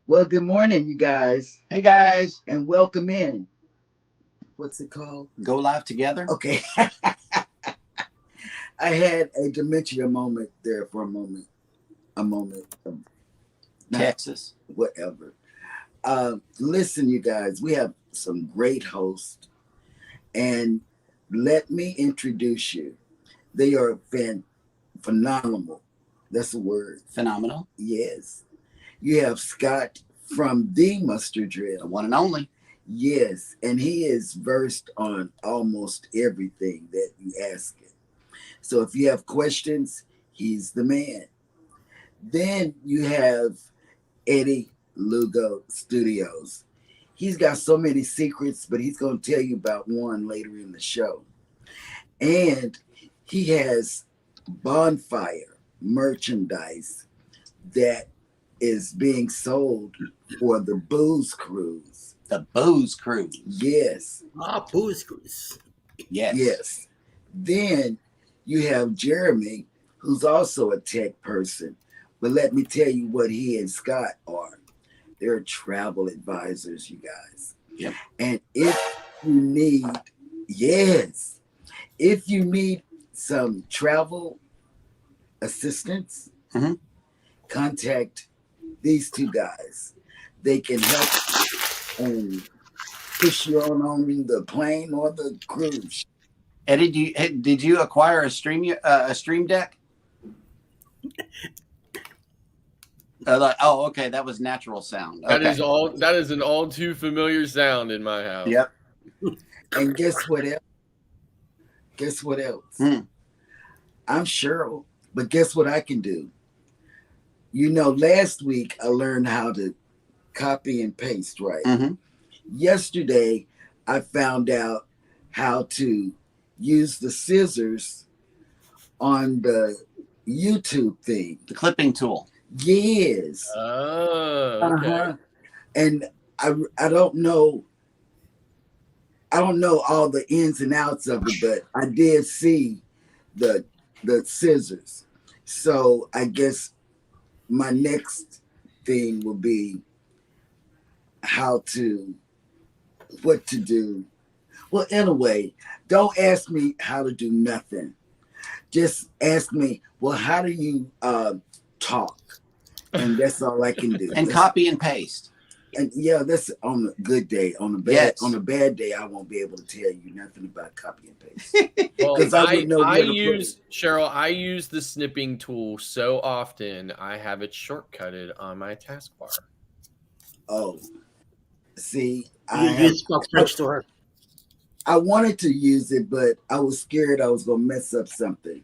Well, good morning, you guys, Hey guys, and welcome in. What's it called? go live together. Okay. I had a dementia moment there for a moment. A moment. Not Texas. whatever. Listen, you guys, we have some great hosts, and let me introduce you. They are phenomenal. That's a word. Phenomenal. Yes. You have Scott from the Mustard The Drill. one and only. Yes, and he is versed on almost everything that you ask him. So if you have questions, he's the man. Then you have Eddie Lugo Studios. He's got so many secrets, but he's going to tell you about one later in the show. And he has bonfire merchandise that is being sold for the booze cruise. The booze cruise. Yes, Booze Cruise. Yes. yes. Then you have Jeremy, who's also a tech person. But let me tell you what he and Scott are. They're travel advisors, you guys. Yep. And if you need, yes, if you need some travel assistance, Mhm. contact these two guys. They can help and push you on the plane or the cruise. Eddie, did you acquire a stream deck? Okay, that was natural sound. That Okay. is all. That is an all too familiar sound in my house. Yep. And guess what else? Guess what else? I'm Cheryl, but guess what I can do? You know, last week I learned how to copy and paste, right? Mm-hmm. Yesterday I found out how to use the scissors on the YouTube thing. The clipping tool. Yes. Oh, okay. Uh-huh. And I don't know all the ins and outs of it, but I did see the scissors. So I guess my next thing will be how to what to do. Well, anyway, don't ask me how to do nothing. Just ask me, well, how do you talk? And that's all I can do. And copy and paste. And yeah, that's on a good day. On a bad day, I won't be able to tell you nothing about copy and paste. Well, I wouldn't know I where to put use it. Cheryl. I use the snipping tool so often. I have it shortcutted on my taskbar. Oh, see, You spoke French to her. I wanted to use it, but I was scared I was gonna mess up something.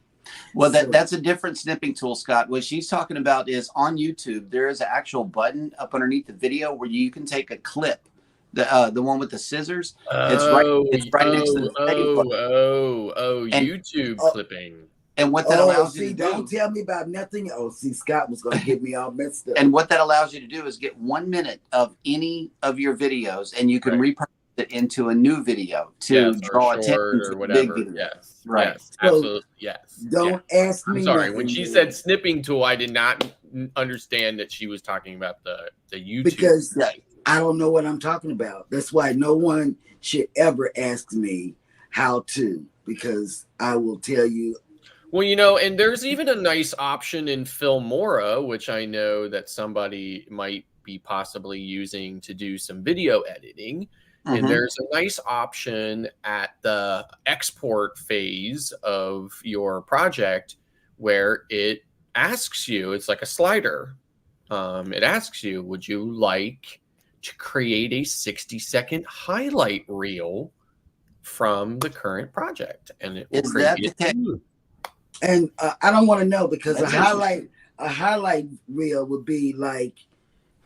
Well, that's a different snipping tool, Scott. What she's talking about is on YouTube, there is an actual button up underneath the video where you can take a clip, the one with the scissors. It's right next to the save button. And YouTube clipping. And what that allows you to don't do. tell me about nothing. Oh, see, Scott was gonna get me all messed up. And what that allows you to do is get 1 minute of any of your videos, and you can repurpose it into a new video to draw attention to or the whatever. big video. Yes, Right. yes, absolutely, yes. Don't ask me. I'm sorry. nothing, When she man. said snipping tool, I did not understand that she was talking about the YouTube. Because I don't know what I'm talking about. That's why no one should ever ask me how to, because I will tell you. Well, you know, and there's even a nice option in Filmora, which I know that somebody might be possibly using to do some video editing. And there's a nice option at the export phase of your project where it asks you, it's like a slider. It asks you, would you like to create a 60-second highlight reel from the current project? And it will create it. And I don't want to know, because a highlight reel would be like,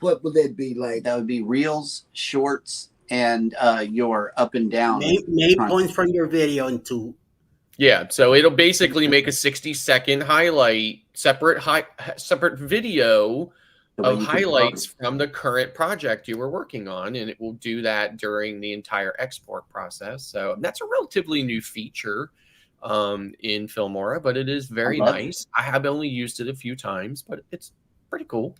what would that be like? That would be reels, shorts, and your up and down. Main points from your video into. Yeah, so it'll basically make a 60-second highlight, separate video of highlights from the current project you were working on, and it will do that during the entire export process. So that's a relatively new feature in Filmora, but it is very nice. I have only used it a few times, but it's pretty cool.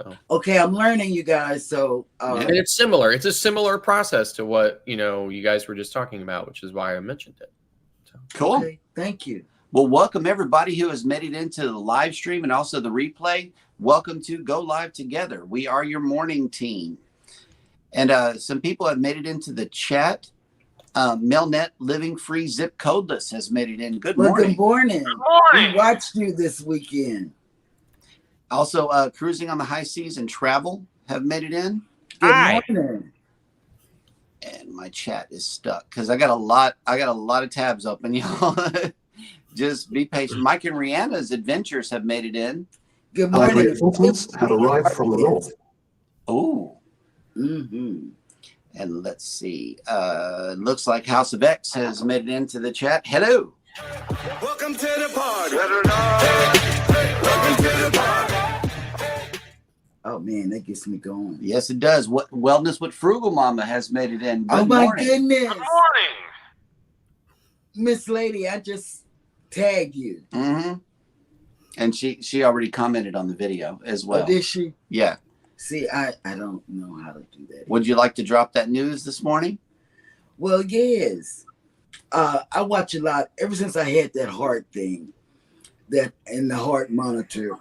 So okay, I'm learning, you guys. So and it's similar. It's a similar process to what you guys were just talking about, which is why I mentioned it. So. Cool. Okay, thank you. Well, welcome everybody who has made it into the live stream and also the replay. Welcome to Go Live Together. We are your morning team. And some people have made it into the chat. Melnet Living Free Zip Codeless has made it in. Good morning. Good morning. Good morning. We watched you this weekend. Also, Cruising on the High Seas and Travel have made it in. Good Hi. morning. And my chat is stuck because I got a lot of tabs open, y'all. Just be patient. Mike and Rihanna's Adventures have made it in. Good morning. Have arrived from the north. Oh. Mm-hmm. And let's see. Looks like House of X has made it into the chat. Hello. Welcome to the party. Welcome to the party. Oh man, that gets me going. Yes, it does. What Wellness with Frugal Mama has made it in. Oh Good my morning. goodness, Good morning. Miss Lady, I just tagged you. Mm-hmm. And she already commented on the video as well. Oh, did she? Yeah. See, I don't know how to do that. Would you like to drop that news this morning? Well, yes. I watch a lot ever since I had that heart thing, that and the heart monitor.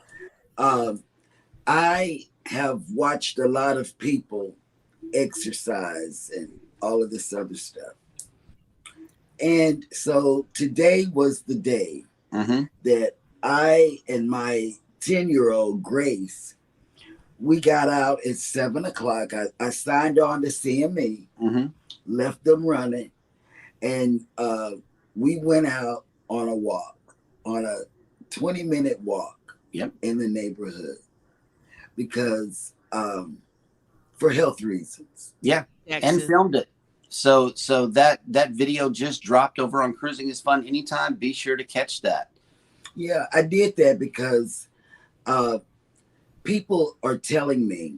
I have watched a lot of people exercise and all of this other stuff. And so today was the day that I and my 10-year-old Grace, we got out at 7 o'clock. I signed on to CME, left them running, and we went out on a walk, on a 20-minute walk in the neighborhood because for health reasons. Yeah. Excellent. And filmed it. So that video just dropped over on Cruising is Fun Anytime. Be sure to catch that. Yeah, I did that because people are telling me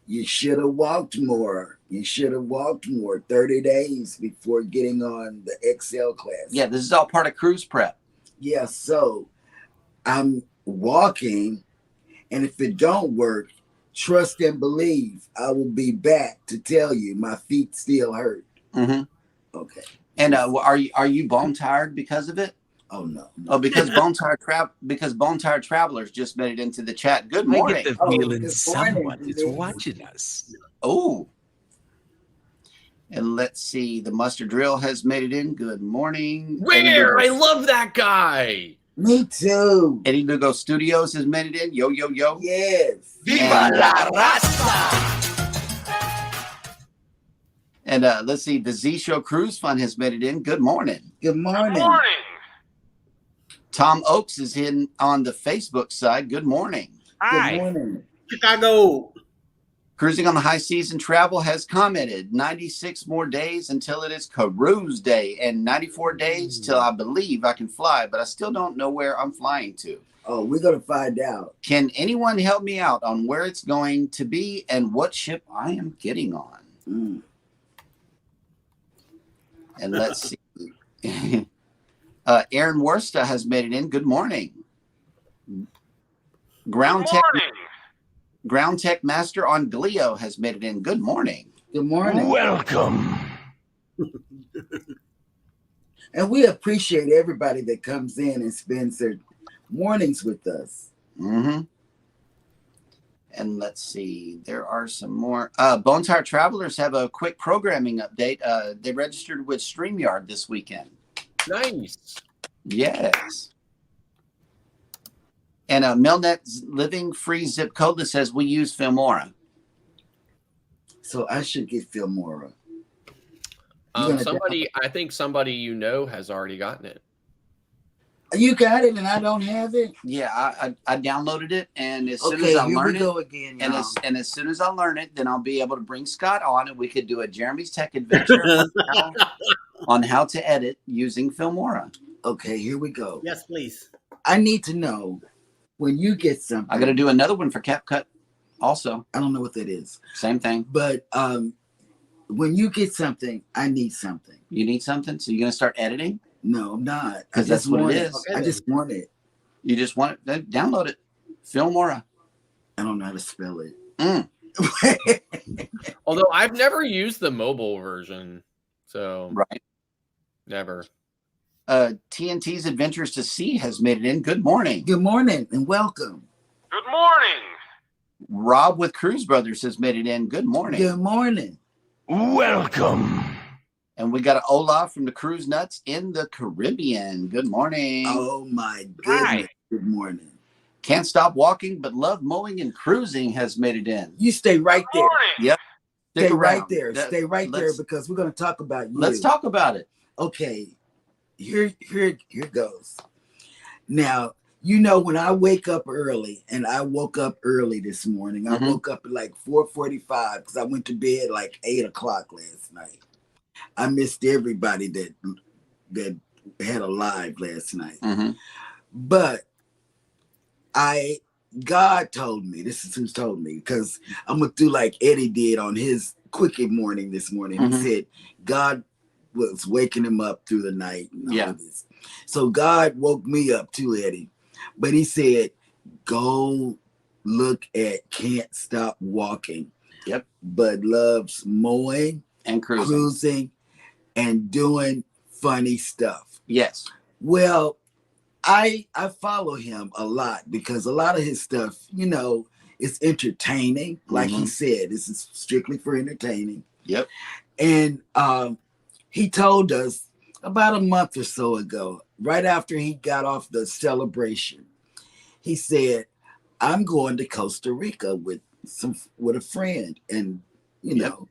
you should have walked more. You should have walked more 30 days before getting on the XL class. Yeah, this is all part of cruise prep. Yeah, so I'm walking, and if it don't work, trust and believe I will be back to tell you my feet still hurt. Okay. And are you bone tired because of it? Oh no. Oh, because Bone Tired Travelers just made it into the chat. Good morning. I get the feeling someone is watching us. Oh. And let's see. The Mustard Drill has made it in. Good morning. Where? I love that guy. Me too. Eddie Lugo Studios has made it in. Yo, yo, yo. Yes. Viva la raza! And let's see. The Z Show Cruise Fun has made it in. Good morning. Good morning. Good morning. Tom Oakes is in on the Facebook side. Good morning. Hi. Good morning. Chicago. Cruising on the High Seas and Travel has commented 96 more days until it is Cruise Day and 94 days till I believe I can fly, but I still don't know where I'm flying to. Oh, we're going to find out. Can anyone help me out on where it's going to be and what ship I am getting on? And let's see. Aaron Worsta has made it in. Good morning. Ground Tech Master on Glio has made it in. Good morning. Good morning. Welcome. And we appreciate everybody that comes in and spends their mornings with us. And let's see. There are some more. Bone Tired Travelers have a quick programming update. They registered with StreamYard this weekend. Nice. Yes. And Melnet's Living Free Zip Codeless says we use Filmora. So I should get Filmora. I think somebody has already gotten it. You got it and I don't have it? Yeah, I downloaded it, and as soon as I learn it, again, and as soon as I learn it, then I'll be able to bring Scott on, and we could do a Jeremy's Tech Adventure on how to edit using Filmora. Okay, here we go. Yes, please. I need to know when you get something. I got to do another one for CapCut also. I don't know what that is. Same thing. But when you get something, I need something. You need something? So you're going to start editing? No, I'm not. Because that's what it is. Okay, I just want it. You just want it? Then download it. Filmora. I don't know how to spell it. Although I've never used the mobile version, so Right. never. TNT's Adventures to Sea has made it in. Good morning. Good morning and welcome. Good morning. Rob with Cruise Brothers has made it in. Good morning. Good morning. Welcome. And we got an Olaf from the Cruise Nuts in the Caribbean. Good morning. Oh my goodness. Hi. Good morning. Can't stop walking, but love mowing and cruising has made it in. You stay right there. Morning. Yep. Stick Stay right around. there. Stay right there because we're going to talk about you. Let's talk about it. Okay. Here goes. Now, you know, when I wake up early, and I woke up early this morning, I woke up at like 4:45 because I went to bed like 8 o'clock last night. I missed everybody that had a live last night. But God told me, this is who's told me, because I'm going to do like Eddie did on his quickie morning this morning. He said God was waking him up through the night. And all of this. So God woke me up too, Eddie. But he said, go look at Can't Stop Walking. Yep. But loves mowing And cruising and doing funny stuff. Yes. Well, I follow him a lot because a lot of his stuff, you know, is entertaining. Like he said, this is strictly for entertaining. Yep. And he told us about a month or so ago, right after he got off the celebration, he said, I'm going to Costa Rica with a friend. And, you know,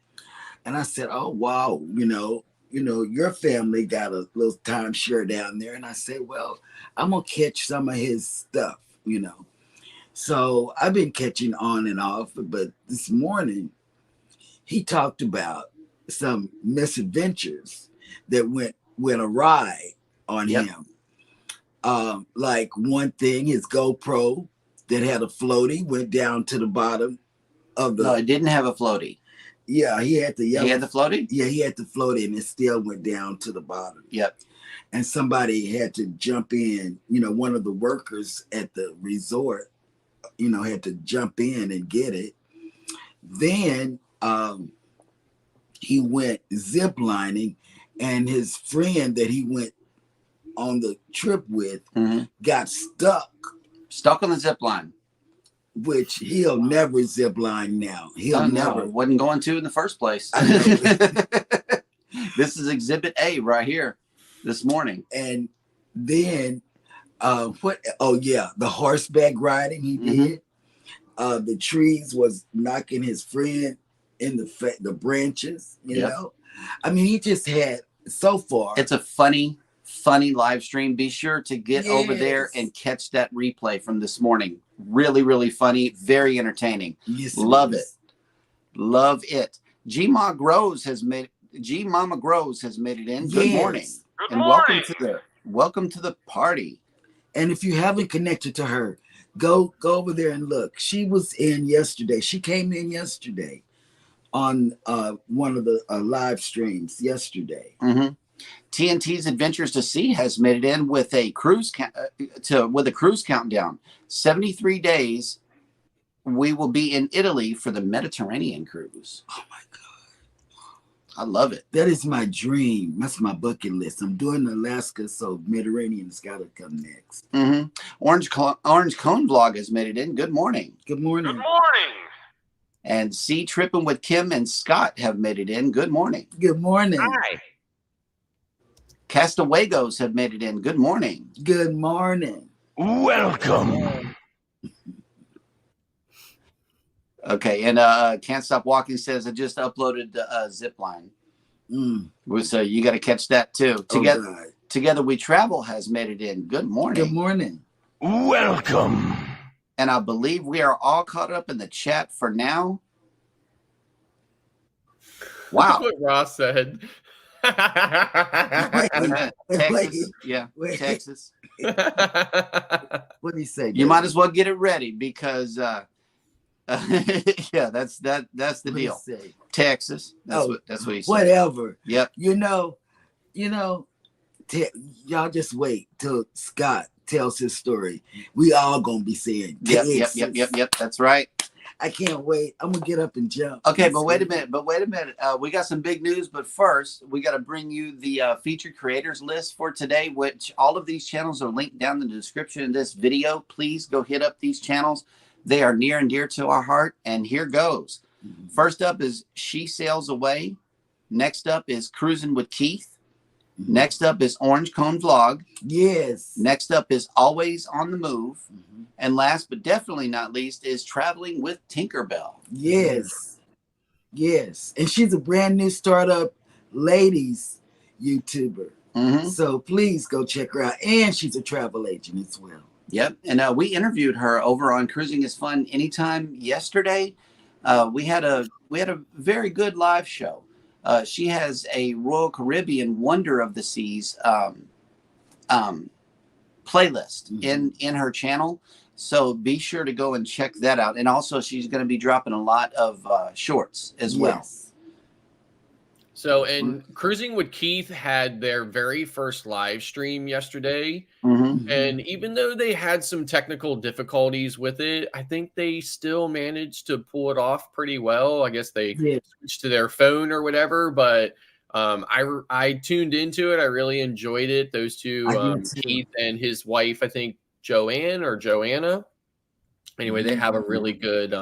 and I said, oh, wow, you know, your family got a little timeshare down there. And I said, well, I'm going to catch some of his stuff, you know. So I've been catching on and off. But this morning, he talked about some misadventures that went awry on him. Like one thing, his GoPro that had a floaty went down to the bottom of the... No, it didn't have a floaty. Yeah, he had the yellow... He had the floaty? Yeah, he had the floaty and it still went down to the bottom. Yep. And somebody had to jump in, you know, one of the workers at the resort, you know, had to jump in and get it. Then he went ziplining and his friend that he went on the trip with got stuck. Stuck on the zip line. Which he'll never zip line now. He'll never. Wasn't going to in the first place. This is Exhibit A right here this morning. And then what? Oh yeah, the horseback riding he did. The trees was knocking his friend in the branches. You know, I mean, he just had so far. It's a funny live stream. Be sure to get over there and catch that replay from this morning. Really, really funny. Very entertaining. Yes, Love it. Love it. G Mama Grows has made it in. Good morning. Good And morning. welcome to the party. And if you haven't connected to her, go over there and look. She was in yesterday. She came in yesterday on one of the live streams yesterday. TNT's Adventures to Sea has made it in with a cruise countdown. 73 days. We will be in Italy for the Mediterranean cruise. Oh my God. I love it. That is my dream. That's my bucket list. I'm doing Alaska, so Mediterranean's got to come next. Orange Cone Vlog has made it in. Good morning. Good morning. Good morning. And Sea Tripping with Kim and Scott have made it in. Good morning. Good morning. Hi. Castawaygos have made it in. Good morning. Good morning. Welcome. Okay, and Can't Stop Walking says I just uploaded the Zipline. So you got to catch that too. Together We Travel has made it in. Good morning. Good morning. Welcome. And I believe we are all caught up in the chat for now. Wow. That's what Ross said. Texas. Yeah, Texas. What did he say? You might as well get it ready because yeah, that's the deal. Texas. That's what he said. Whatever. Yep. You know, y'all just wait till Scott tells his story. We all gonna be saying Texas. Yep. That's right. I can't wait. I'm gonna get up and jump. Okay, but wait a minute. We got some big news, but first we got to bring you the featured creators list for today, which all of these channels are linked down in the description of this video. Please go hit up these channels. They are near and dear to our heart. And here goes. First up is She Sails Away. Next up is Cruising with Keith. Next up is Orange Cone Vlog. Yes. Next up is Always on the Move. And last but definitely not least is Traveling with Tinkerbell. Yes. Yes. And she's a brand new startup ladies YouTuber. So please go check her out. And she's a travel agent as well. Yep. And we interviewed her over on Cruising is Fun Anytime yesterday. We had a very good live show. She has a Royal Caribbean Wonder of the Seas playlist in her channel. So be sure to go and check that out. And also she's going to be dropping a lot of shorts as well. So, and Cruising with Keith had their very first live stream yesterday. And even though they had some technical difficulties with it, I think they still managed to pull it off pretty well. I guess they switched to their phone or whatever, but I tuned into it. I really enjoyed it. Those two, Keith and his wife, I think Joanne or Joanna. Anyway, they have a really good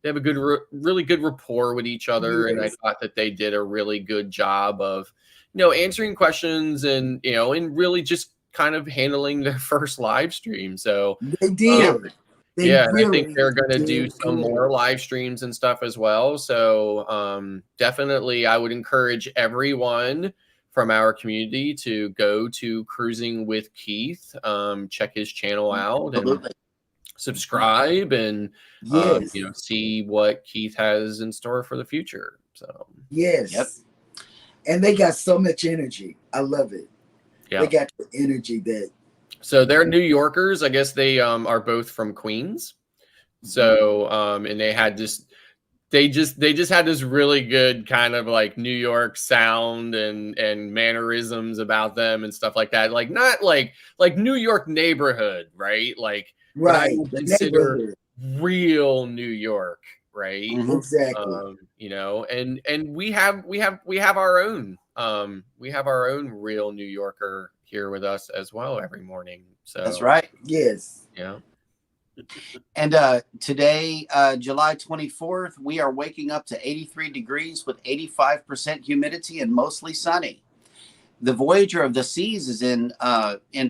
they have a really good rapport with each other. And I thought that they did a really good job of, answering questions and, and really just kind of handling their first live stream. So they did. And I think they're going to do some more live streams and stuff as well. So definitely I would encourage everyone from our community to go to Cruising with Keith, check his channel out and subscribe and see what Keith has in store for the future. So and they got so much energy. I love it. They got the energy that. So they're New Yorkers. I guess they are both from Queens. So and they had they just had this really good kind of like New York sound and mannerisms about them and stuff like that. Like not like New York neighborhood, right? Like what I would consider real New York, right? Exactly. And we have our own real New Yorker here with us as well every morning. So that's right. Yes. Yeah. And today, July 24th, we are waking up to 83 degrees with 85% humidity and mostly sunny. The Voyager of the Seas is in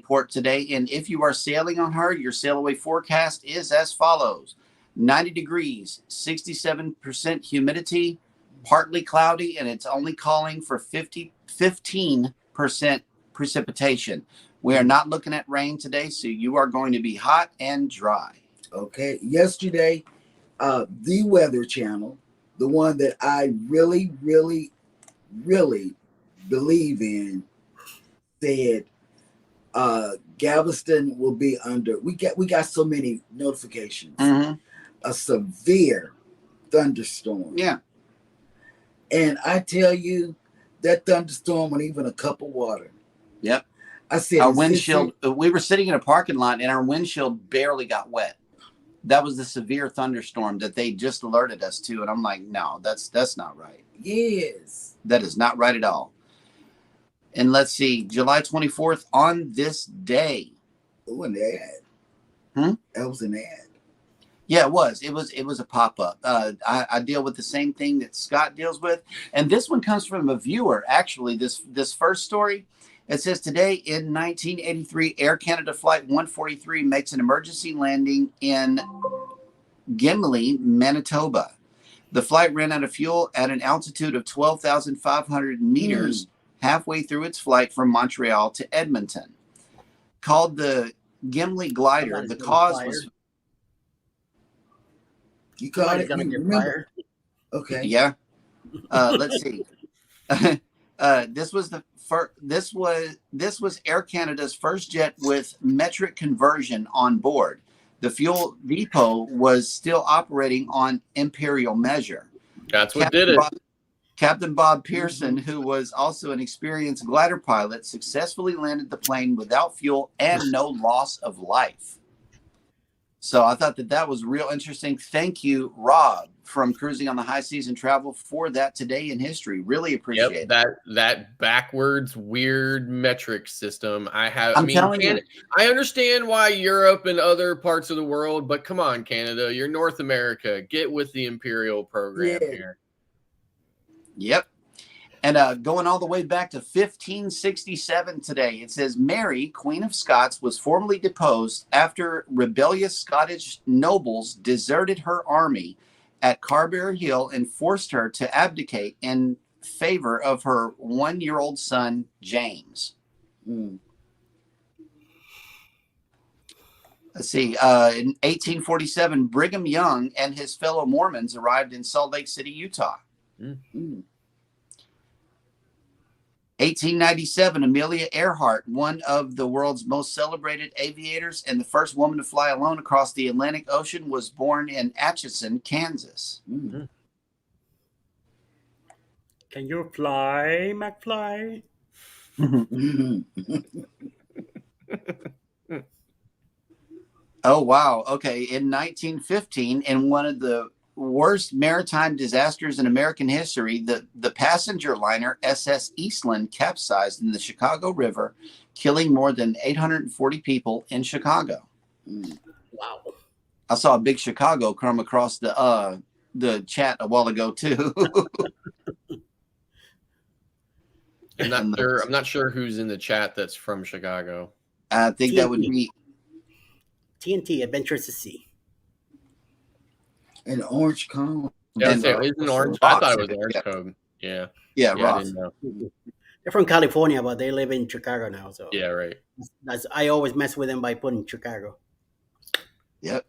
port today, and if you are sailing on her, your sail away forecast is as follows: 90 degrees, 67% humidity, partly cloudy, and it's only calling for 15% precipitation. We are not looking at rain today, so you are going to be hot and dry. Okay. Yesterday, the Weather Channel, the one that I really, really, really believe in, said Galveston will be under. We got so many notifications. A severe thunderstorm. Yeah. And I tell you, that thunderstorm wasn't even a cup of water. Yep. I said our windshield. We were sitting in a parking lot, and our windshield barely got wet. That was the severe thunderstorm that they just alerted us to, and I'm like, no, that's not right. Yes, that is not right at all. And let's see, July 24th on this day. Oh, an ad. That was an ad. Yeah, it was. It was a pop-up. I deal with the same thing that Scott deals with, and this one comes from a viewer. Actually, this first story. It says, today in 1983, Air Canada Flight 143 makes an emergency landing in Gimli, Manitoba. The flight ran out of fuel at an altitude of 12,500 meters halfway through its flight from Montreal to Edmonton. Called the Gimli glider, the cause was... You got it? Gonna get fired? Okay. Yeah. Let's see. This was Air Canada's first jet with metric conversion on board. The fuel depot was still operating on imperial measure. That's what did it. Captain Bob Pearson, who was also an experienced glider pilot, successfully landed the plane without fuel and no loss of life. So I thought that was real interesting. Thank you, Rob, from Cruising on the High Seas and Travel, for that today in history. Really appreciate it. That backwards weird metric system. I'm telling you. I understand why Europe and other parts of the world, but come on, Canada, you're North America. Get with the imperial program here. Yep. And going all the way back to 1567 today, it says Mary, Queen of Scots, was formally deposed after rebellious Scottish nobles deserted her army at Carberry Hill and forced her to abdicate in favor of her 1-year-old son, James. Let's see. In 1847, Brigham Young and his fellow Mormons arrived in Salt Lake City, Utah. 1897, Amelia Earhart, one of the world's most celebrated aviators and the first woman to fly alone across the Atlantic Ocean, was born in Atchison, Kansas. Can you fly, McFly? Oh, wow. Okay. In 1915, in one of the worst maritime disasters in American history, the passenger liner SS Eastland capsized in the Chicago River, killing more than 840 people in Chicago. Wow. I saw a big Chicago come across the chat a while ago too. I'm not sure who's in the chat that's from Chicago. I think TNT. that would be TNT Adventures to Sea. An orange cone. Yeah, And, isn't orange? I thought it was orange code. Yeah. Yeah, I Ross. didn't know. They're from California, but they live in Chicago now. So Yeah, right. I always mess with them by putting Chicago. Yep.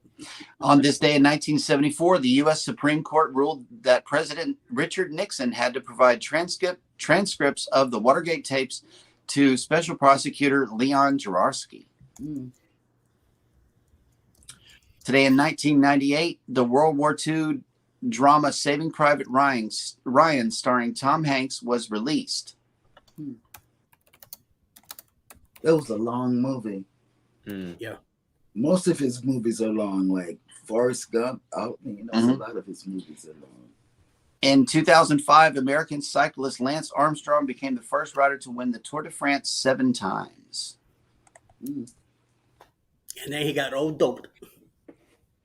On this day in 1974, the U.S. Supreme Court ruled that President Richard Nixon had to provide transcripts of the Watergate tapes to Special Prosecutor Leon Jaworski. Today in 1998, the World War II drama Saving Private Ryan, starring Tom Hanks, was released. That was a long movie. Yeah. Most of his movies are long, like Forrest Gump. A lot of his movies are long. In 2005, American cyclist Lance Armstrong became the first rider to win the Tour de France 7 times. And then he got all doped.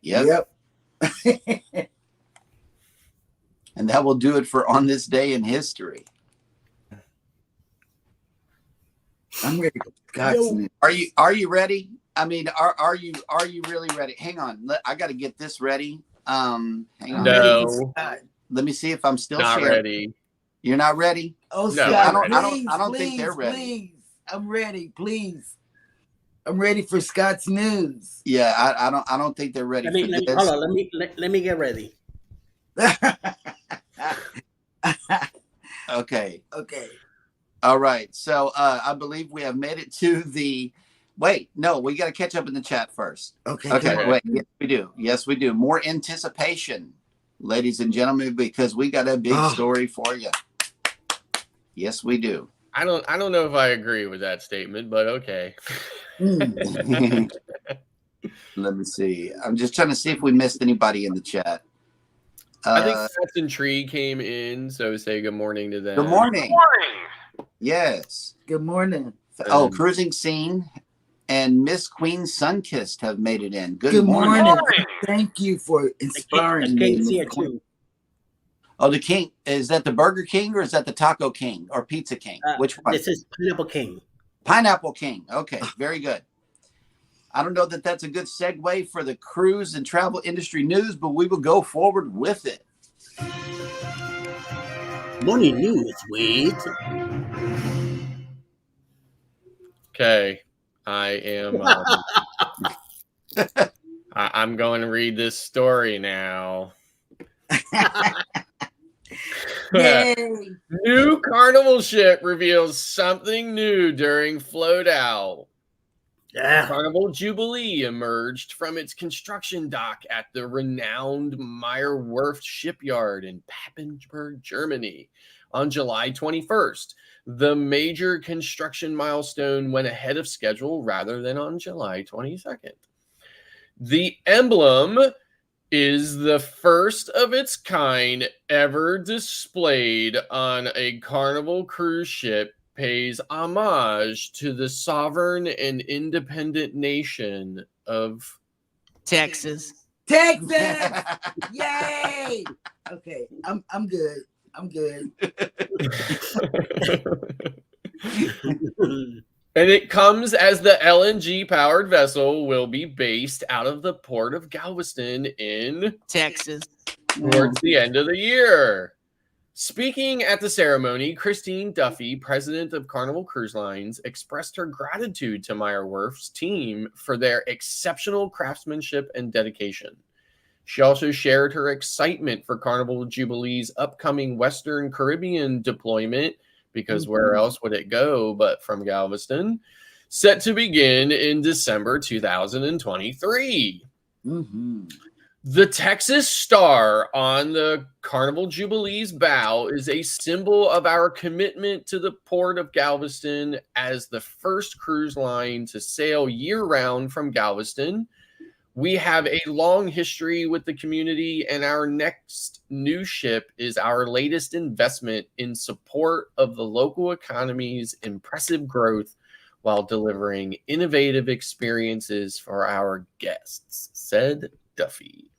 Yep. And that will do it for On This Day in History. I'm ready. Are you ready? I mean, are you really ready? Hang on. I got to get this ready. Hang on. No. Let me see if I'm still Not sharing. ready. You're not ready? Oh, No, Scott, I don't think they're ready. Please. I'm ready. Please. I'm ready for Scott's news. Yeah, I don't think they're ready for this. Hold on, let me get ready. Okay. Okay. All right. So I believe we have made it to the. Wait, no, we got to catch up in the chat first. Okay. Wait. Yes, we do. Yes, we do. More anticipation, ladies and gentlemen, because we got a big story for you. Yes, we do. I don't know if I agree with that statement, but okay. Let me see. I'm just trying to see if we missed anybody in the chat. I think Stats and Tree came in, so say good morning to them. Good morning. Good morning. Yes. Good morning. Oh, Cruising Scene and Miss Queen Sunkissed have made it in. Good morning. morning. Thank you for inspiring the me. King's here too. Oh, the King. Is that the Burger King or is that the Taco King or Pizza King? Which one? This is Pineapple King. Pineapple King. Okay, very good. I don't know that that's a good segue for the cruise and travel industry news, but we will go forward with it. Morning news with. Okay, I am. I'm going to read this story now. Yay. New Carnival ship reveals something new during float out. Yeah. Carnival Jubilee emerged from its construction dock at the renowned Meyerwerft shipyard in Papenburg, Germany on July 21st. The major construction milestone went ahead of schedule rather than on July 22nd. The emblem is the first of its kind ever displayed on a Carnival cruise ship, pays homage to the sovereign and independent nation of Texas. Texas! Yay! Okay, I'm good. I'm good. And it comes as the LNG powered vessel will be based out of the port of Galveston in Texas. towards the end of the year. Speaking at the ceremony, Christine Duffy, president of Carnival Cruise Lines, expressed her gratitude to Meyer Werft's team for their exceptional craftsmanship and dedication. She also shared her excitement for Carnival Jubilee's upcoming Western Caribbean deployment, because where else would it go but from Galveston, set to begin in December 2023. Mm-hmm. The Texas star on the Carnival Jubilee's bow is a symbol of our commitment to the port of Galveston as the first cruise line to sail year-round from Galveston. We have a long history with the community, and our next new ship is our latest investment in support of the local economy's impressive growth while delivering innovative experiences for our guests, said Duffy.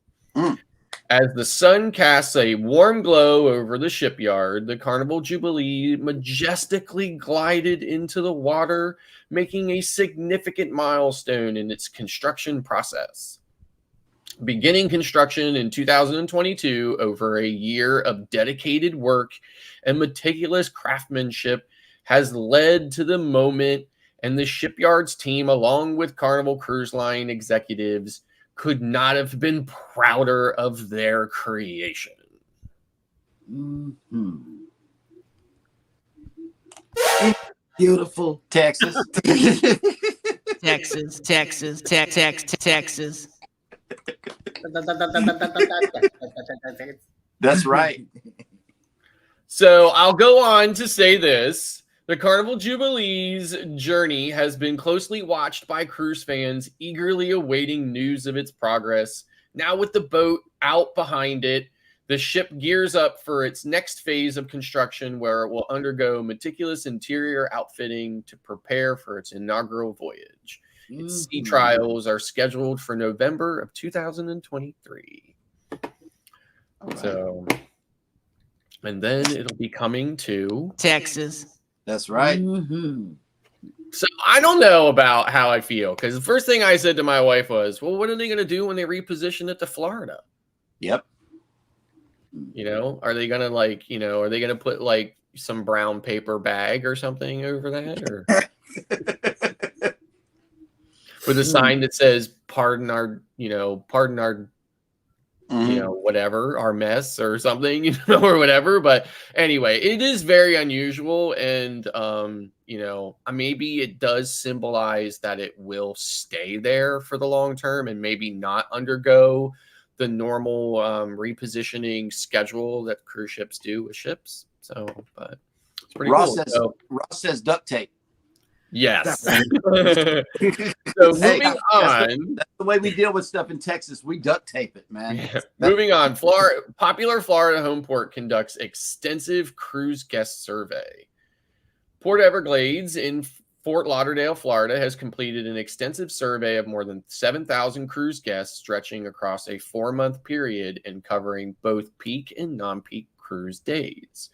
As the sun casts a warm glow over the shipyard, the Carnival Jubilee majestically glided into the water, making a significant milestone in its construction process. Beginning construction in 2022, over a year of dedicated work and meticulous craftsmanship has led to the moment, and the shipyard's team, along with Carnival Cruise Line executives, could not have been prouder of their creation. Mm-hmm. Beautiful. Texas. Texas. Texas. Texas. That's right. So I'll go on to say this. The Carnival Jubilee's journey has been closely watched by cruise fans, eagerly awaiting news of its progress. Now with the boat out behind it, the ship gears up for its next phase of construction, where it will undergo meticulous interior outfitting to prepare for its inaugural voyage. Its sea trials are scheduled for November of 2023. Right. So, and then it'll be coming to Texas. That's right. Mm-hmm. So I don't know about how I feel, because the first thing I said to my wife was, well, what are they going to do when they reposition it to Florida? Yep. You know, are they going to are they going to put like some brown paper bag or something over that, or with a sign that says, pardon our whatever, our mess or something, or whatever. But anyway, it is very unusual. And, maybe it does symbolize that it will stay there for the long term and maybe not undergo the normal repositioning schedule that cruise ships do with ships. So, but it's pretty cool. Ross says duct tape. Yes. So moving on. That's the way we deal with stuff in Texas. We duct tape it, man. Yeah. Moving on. Popular Florida home port conducts extensive cruise guest survey. Port Everglades in Fort Lauderdale, Florida, has completed an extensive survey of more than 7,000 cruise guests stretching across a 4-month period and covering both peak and non-peak cruise days.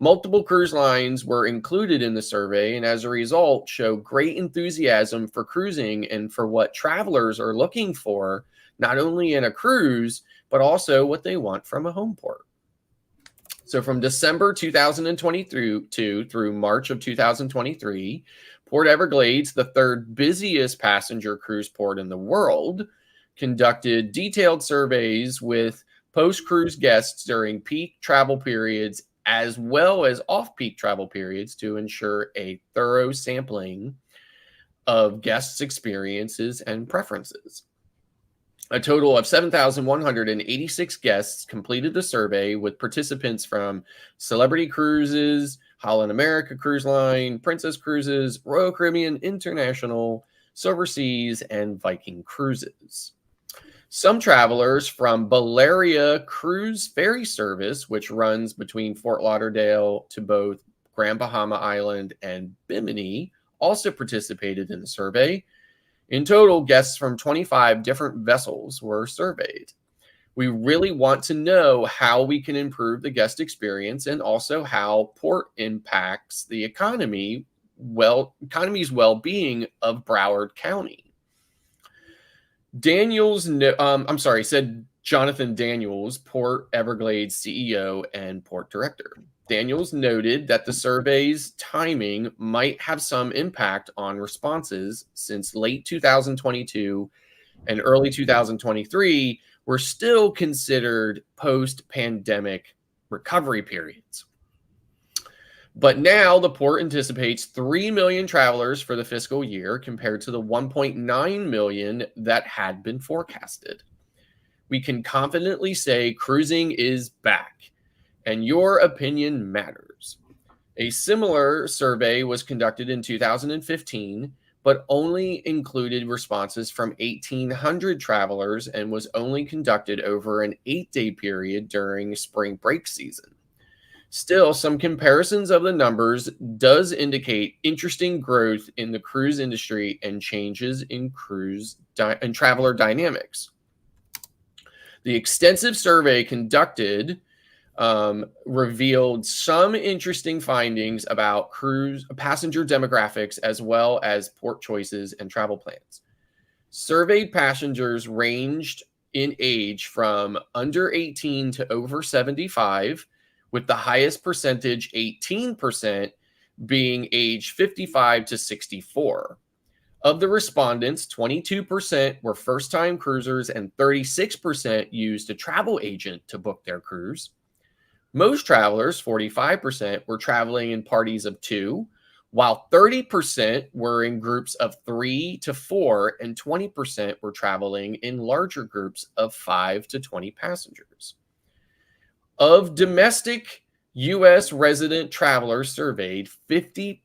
Multiple cruise lines were included in the survey, and as a result, show great enthusiasm for cruising and for what travelers are looking for, not only in a cruise, but also what they want from a home port. So from December 2022 through March of 2023, Port Everglades, the third busiest passenger cruise port in the world, conducted detailed surveys with post-cruise guests during peak travel periods as well as off-peak travel periods to ensure a thorough sampling of guests' experiences and preferences. A total of 7,186 guests completed the survey, with participants from Celebrity Cruises, Holland America Cruise Line, Princess Cruises, Royal Caribbean International, Silver Seas, and Viking Cruises. Some travelers from Balearia Cruise Ferry Service, which runs between Fort Lauderdale to both Grand Bahama Island and Bimini, also participated in the survey. In total, guests from 25 different vessels were surveyed. We really want to know how we can improve the guest experience and also how port impacts the economy's well-being of Broward County. Said Jonathan Daniels, Port Everglades CEO and port director. Daniels noted that the survey's timing might have some impact on responses since late 2022 and early 2023 were still considered post-pandemic recovery periods. But now the port anticipates 3 million travelers for the fiscal year compared to the 1.9 million that had been forecasted. We can confidently say cruising is back, and your opinion matters. A similar survey was conducted in 2015, but only included responses from 1,800 travelers and was only conducted over an 8-day period during spring break season. Still, some comparisons of the numbers does indicate interesting growth in the cruise industry and changes in and traveler dynamics. The extensive survey conducted revealed some interesting findings about cruise passenger demographics as well as port choices and travel plans. Surveyed passengers ranged in age from under 18 to over 75, with the highest percentage, 18%, being age 55 to 64. Of the respondents, 22% were first-time cruisers and 36% used a travel agent to book their cruise. Most travelers, 45%, were traveling in parties of 2, while 30% were in groups of 3 to 4, and 20% were traveling in larger groups of 5 to 20 passengers. Of domestic U.S. resident travelers surveyed, 53%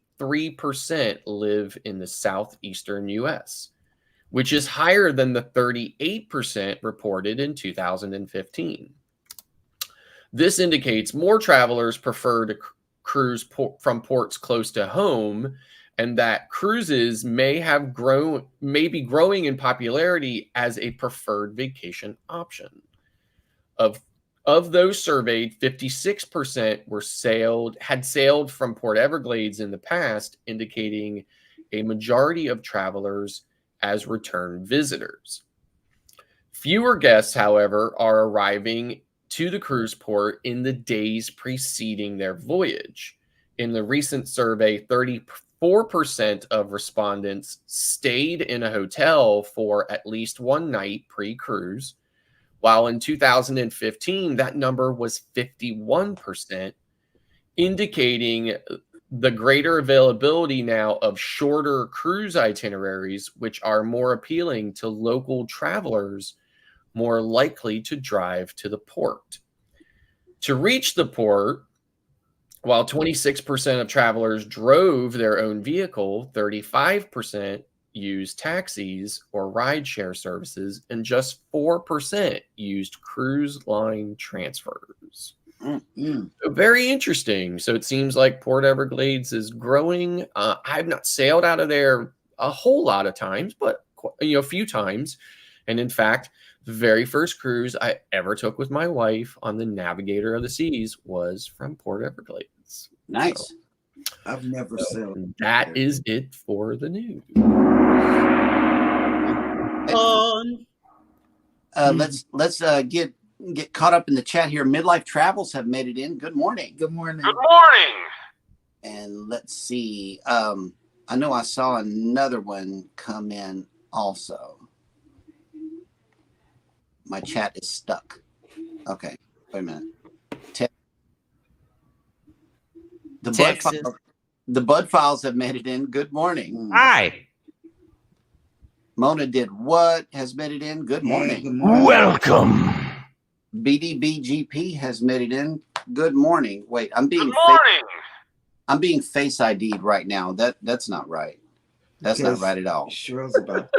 live in the southeastern U.S., which is higher than the 38% reported in 2015. This indicates more travelers prefer to cruise from ports close to home, and that cruises may be growing in popularity as a preferred vacation option. Of those surveyed, 56% had sailed from Port Everglades in the past, indicating a majority of travelers as return visitors. Fewer guests, however, are arriving to the cruise port in the days preceding their voyage. In the recent survey, 34% of respondents stayed in a hotel for at least one night pre-cruise, while in 2015, that number was 51%, indicating the greater availability now of shorter cruise itineraries, which are more appealing to local travelers more likely to drive to the port. To reach the port, while 26% of travelers drove their own vehicle, 35% used taxis or rideshare services, and just 4% used cruise line transfers. So very interesting. So it seems like Port Everglades is growing. I've not sailed out of there a whole lot of times, but a few times. And in fact, the very first cruise I ever took with my wife on the Navigator of the Seas was from Port Everglades. Nice. So, I've never sailed. That is it for the news. Let's get caught up in the chat here. Midlife Travels have made it in. Good morning. Good morning. Good morning. And let's see. I know I saw another one come in also. My chat is stuck. Okay, wait a minute. The Bud Files have made it in. Good morning. Hi. Mona did what? Has made it in. Good morning. Good morning. Welcome. BDBGP has made it in. Good morning. Wait, I'm being face ID'd right now. That's not right. That's not right at all. Cheryl's about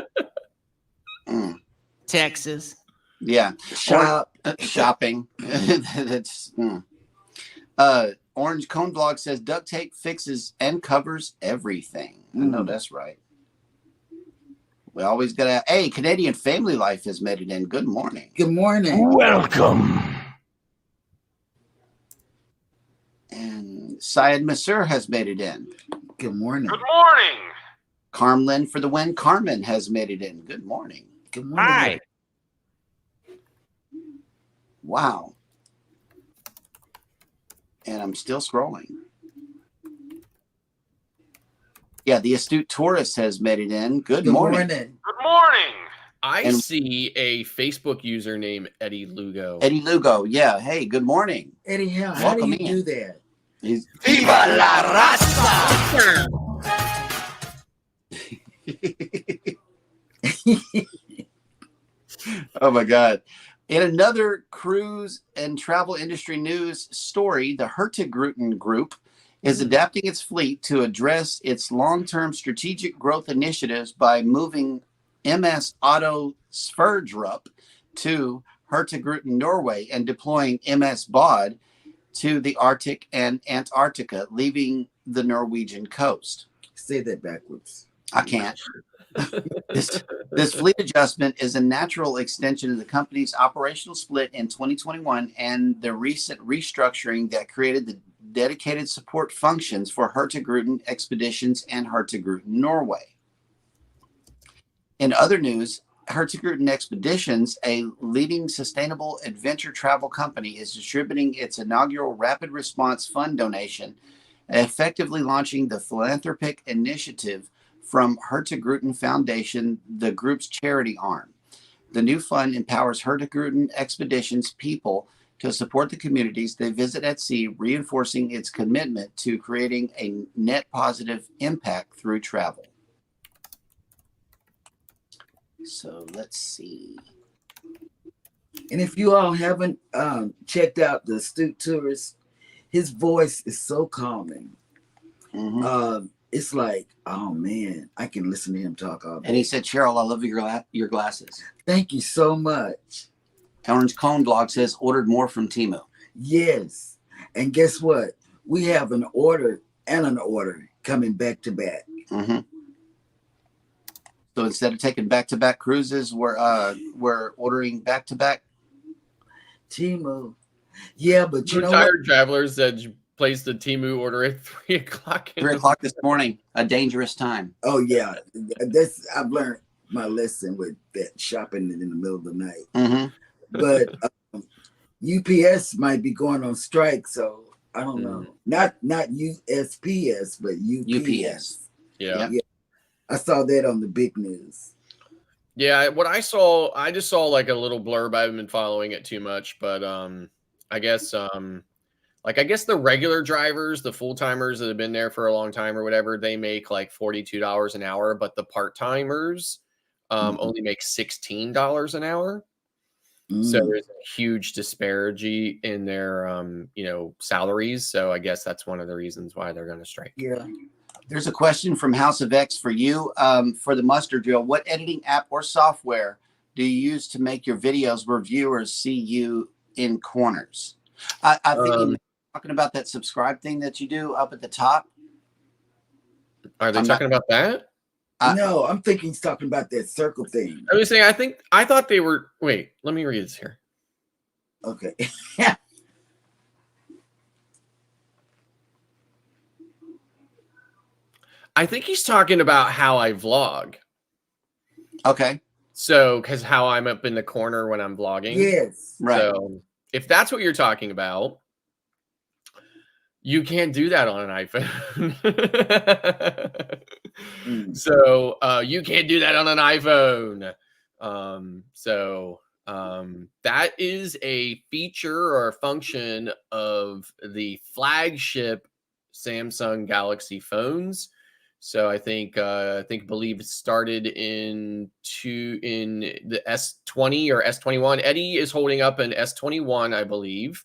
Texas. Yeah. Shopping. That's Orange Cone Blog says duct tape fixes and covers everything. I know that's right. We always got to. Hey, Canadian Family Life has made it in. Good morning. Good morning. Welcome. And Syed Masur has made it in. Good morning. Good morning. Carmlin for the win. Carmen has made it in. Good morning. Good morning. Hi. Wow. And I'm still scrolling. Yeah, the astute tourist has made it in. Good morning. Good morning. I see a Facebook user named Eddie Lugo. Eddie Lugo. Yeah. Hey, good morning. Eddie, how Welcome do you in. do that? He's Viva la raza! Oh my God. In another cruise and travel industry news story, the Hurtigruten Group is adapting its fleet to address its long-term strategic growth initiatives by moving MS Otto Sverdrup to Hurtigruten, Norway, and deploying MS Bod to the Arctic and Antarctica, leaving the Norwegian coast. Say that backwards. I can't. This fleet adjustment is a natural extension of the company's operational split in 2021 and the recent restructuring that created the dedicated support functions for Hurtigruten Expeditions and Hurtigruten Norway. In other news, Hurtigruten Expeditions, a leading sustainable adventure travel company, is distributing its inaugural Rapid Response Fund donation, effectively launching the philanthropic initiative from Hurtigruten Foundation, the group's charity arm. The new fund empowers Hurtigruten Expeditions people to support the communities they visit at sea, reinforcing its commitment to creating a net positive impact through travel. So let's see. And if you all haven't checked out the astute tourist, his voice is so calming. It's like, oh man, I can listen to him talk all day. And he said, Cheryl, I love your glasses. Thank you so much. Orange Cone Blog says, ordered more from Temu. Yes. And guess what? We have an order coming back to back. So instead of taking back-to-back cruises, we're ordering back-to-back. Temu. Yeah, but you know Retired travelers that placed the Temu order at 3 o'clock. 3 o'clock this morning, a dangerous time. Oh yeah, I've learned my lesson with that shopping in the middle of the night. But UPS might be going on strike, so I don't know. Not USPS, but UPS. Yeah. I saw that on the big news. Yeah, what I saw, I just saw like a little blurb. I haven't been following it too much, but I guess the regular drivers, the full timers that have been there for a long time or whatever, they make like $42 an hour, but the part timers only make $16 an hour. So there's a huge disparity in their salaries. So I guess that's one of the reasons why they're going to strike. Yeah. There's a question from House of X for you. For the muster drill, what editing app or software do you use to make your videos where viewers see you in corners? I think you're talking about that subscribe thing that you do up at the top. Are they talking about that? No, I'm thinking he's talking about that circle thing. I was saying, I thought they were. Wait, let me read this here. Okay. I think he's talking about how I vlog. Okay. So, because how I'm up in the corner when I'm vlogging. Yes. Right. So, if that's what you're talking about, you can't do that on an iPhone. So, you can't do that on an iPhone. That is a feature or a function of the flagship Samsung Galaxy phones. So I believe it started in the S20 or S21. Eddie is holding up an S21, I believe,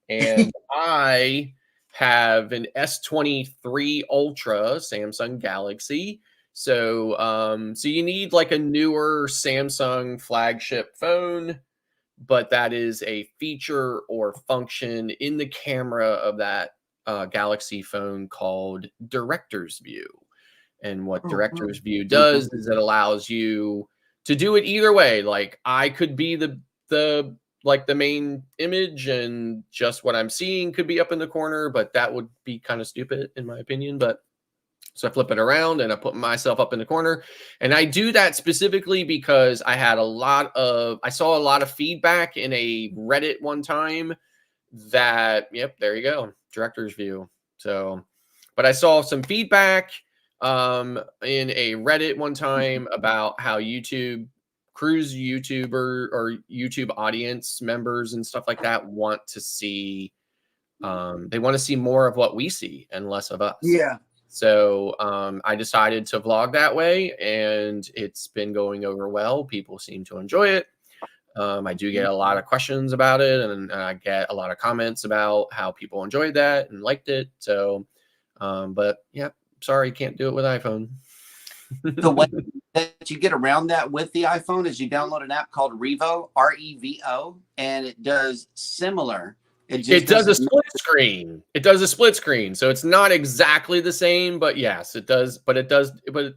and I have an S23 Ultra Samsung Galaxy. So you need like a newer Samsung flagship phone but that is a feature or function in the camera of that Galaxy phone called Director's View. And what Director's View does is it allows you to do it either way. Like I could be the like the main image and just what I'm seeing could be up in the corner, but that would be kind of stupid in my opinion. But so I flip it around and I put myself up in the corner. And I do that specifically because I saw a lot of feedback in a Reddit one time that, yep, there you go, Director's View. So, but I saw some feedback in a Reddit one time about how cruise YouTuber or YouTube audience members and stuff like that want to see, they want to see more of what we see and less of us. Yeah. So I decided to vlog that way, and it's been going over well. People seem to enjoy it. I do get a lot of questions about it, and I get a lot of comments about how people enjoyed that and liked it. So, but yeah, sorry, can't do it with iPhone. The way that you get around that with the iPhone is you download an app called Revo, R-E-V-O, and it does similar. It does a split screen. It does a split screen. So it's not exactly the same, but yes, it does. But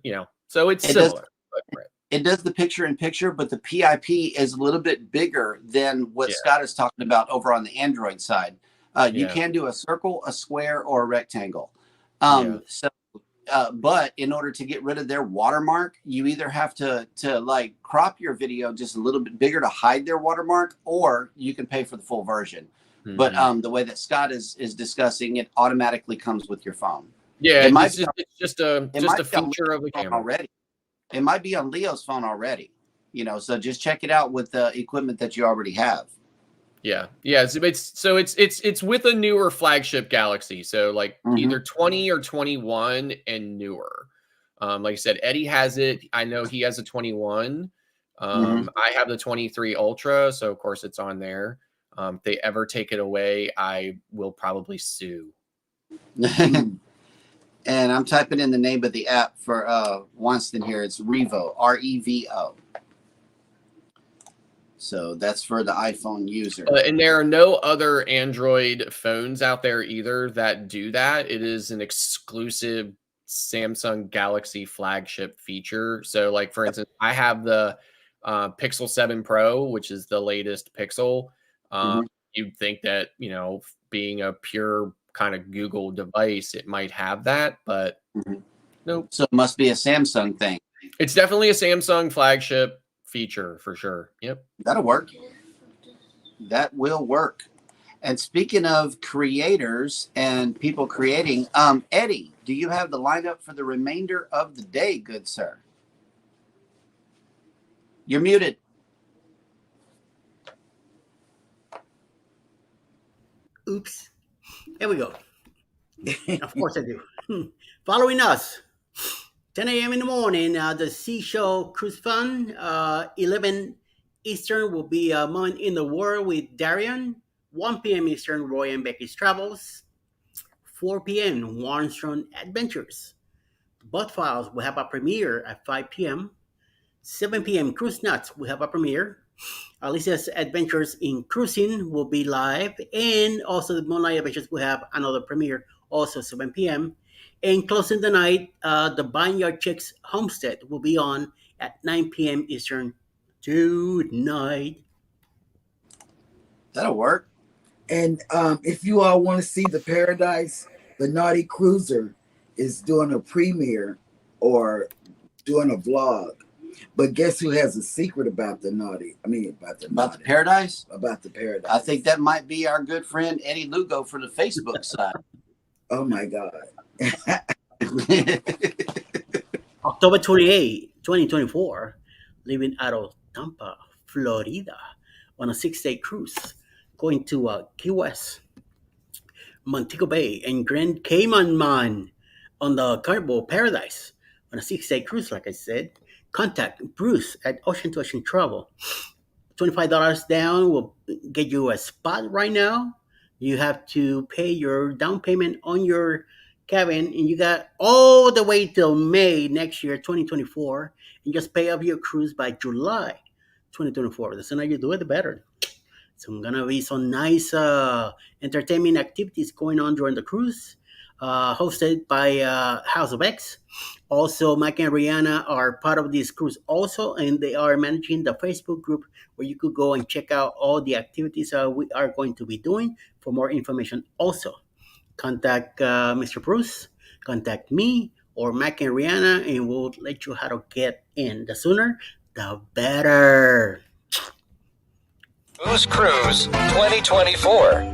you know, so it's similar. It does the picture in picture, but the PIP is a little bit bigger than what Scott is talking about over on the Android side. You can do a circle, a square, or a rectangle. But in order to get rid of their watermark, you either have to like crop your video just a little bit bigger to hide their watermark, or you can pay for the full version. Mm-hmm. But the way that Scott is discussing, it automatically comes with your phone. Yeah, it's just a feature of the camera already. It might be on Leo's phone already, you know. So just check it out with the equipment that you already have. Yeah. It's with a newer flagship Galaxy. So like either 20 or 21 and newer. Like I said, Eddie has it. I know he has a 21. I have the 23 Ultra, so of course it's on there. If they ever take it away, I will probably sue. And I'm typing in the name of the app for Wanston here. It's Revo, R-E-V-O. So that's for the iPhone user. And there are no other Android phones out there either that do that. It is an exclusive Samsung Galaxy flagship feature. So like, for instance, I have the Pixel 7 Pro, which is the latest Pixel. You'd think that, you know, being a pure kind of Google device, it might have that, but nope. So it must be a Samsung thing. It's definitely a Samsung flagship feature for sure. Yep. That'll work. That will work. And speaking of creators and people creating, Eddie, do you have the lineup for the remainder of the day, good sir? You're muted. Oops. Here we go. Of course I do. Following us, 10 a.m. in the morning, the Seashore Cruise Fun. 11 Eastern will be a Moment in the World with Darian. 1 p.m. Eastern, Roy and Becky's Travels. 4 p.m. J&S Adventures. Both files will have a premiere at 5 p.m. 7 p.m. Cruise Nuts will have a premiere. Alicia's Adventures in Cruising will be live, and also the Moonlight Adventures will have another premiere, also 7 p.m. And closing the night, the Vineyard Chicks Homestead will be on at 9 p.m. Eastern tonight. That'll work. And if you all want to see the Paradise, the Naughty Cruiser is doing a premiere or doing a vlog. But guess who has a secret about the Paradise? About the Paradise. I think that might be our good friend Eddie Lugo for the Facebook side. Oh my God. October 28, 2024, leaving out of Tampa, Florida, on a 6-day cruise, going to Key West, Montego Bay, and Grand Cayman on the Carnival Paradise on a 6-day cruise, like I said. Contact Bruce at Ocean to Ocean Travel. $25 down will get you a spot right now. You have to pay your down payment on your cabin, and you got all the way till May next year, 2024, and just pay off your cruise by July 2024. The sooner you do it, the better. So gonna be some nice entertainment activities going on during the cruise, hosted by House of X. Also, Mike and Rihanna are part of this cruise also, and they are managing the Facebook group where you could go and check out all the activities we are going to be doing. For more information, also contact Mr. Bruce, contact me, or Mike and Rihanna, and we'll let you how to get in. The sooner, the better. Who's Cruise 2024.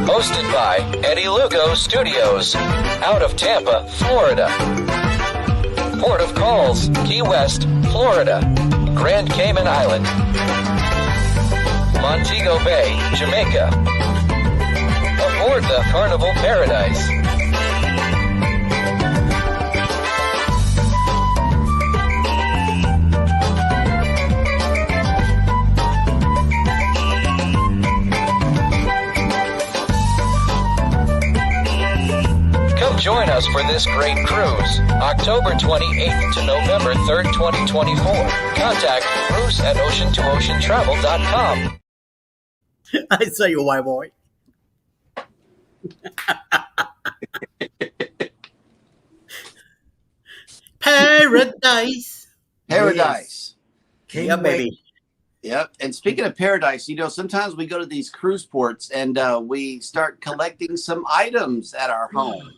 Hosted by Eddie Lugo Studios, out of Tampa, Florida. Port of Calls, Key West, Florida. Grand Cayman Island. Montego Bay, Jamaica. Aboard the Carnival Paradise. Come join us for this great cruise, October 28th to November 3rd, 2024. Contact Bruce at ocean2oceantravel.com. I saw you, white boy. Paradise. Paradise. Can't Yeah, wait. baby. Yep. And speaking of paradise, sometimes we go to these cruise ports and we start collecting some items at our home.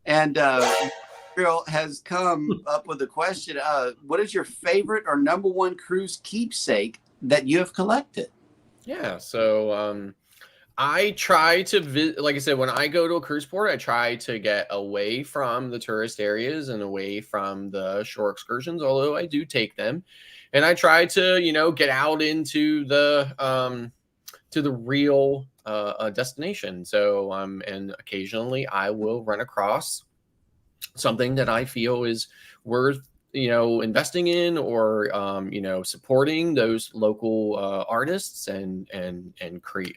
And Gabriel has come up with a question. What is your favorite or number one cruise keepsake that you have collected? Yeah, so I try to like I said, when I go to a cruise port, I try to get away from the tourist areas and away from the shore excursions, although I do take them. And I try to, get out into the real destination. So and occasionally I will run across something that I feel is worth investing in, or supporting those local artists and create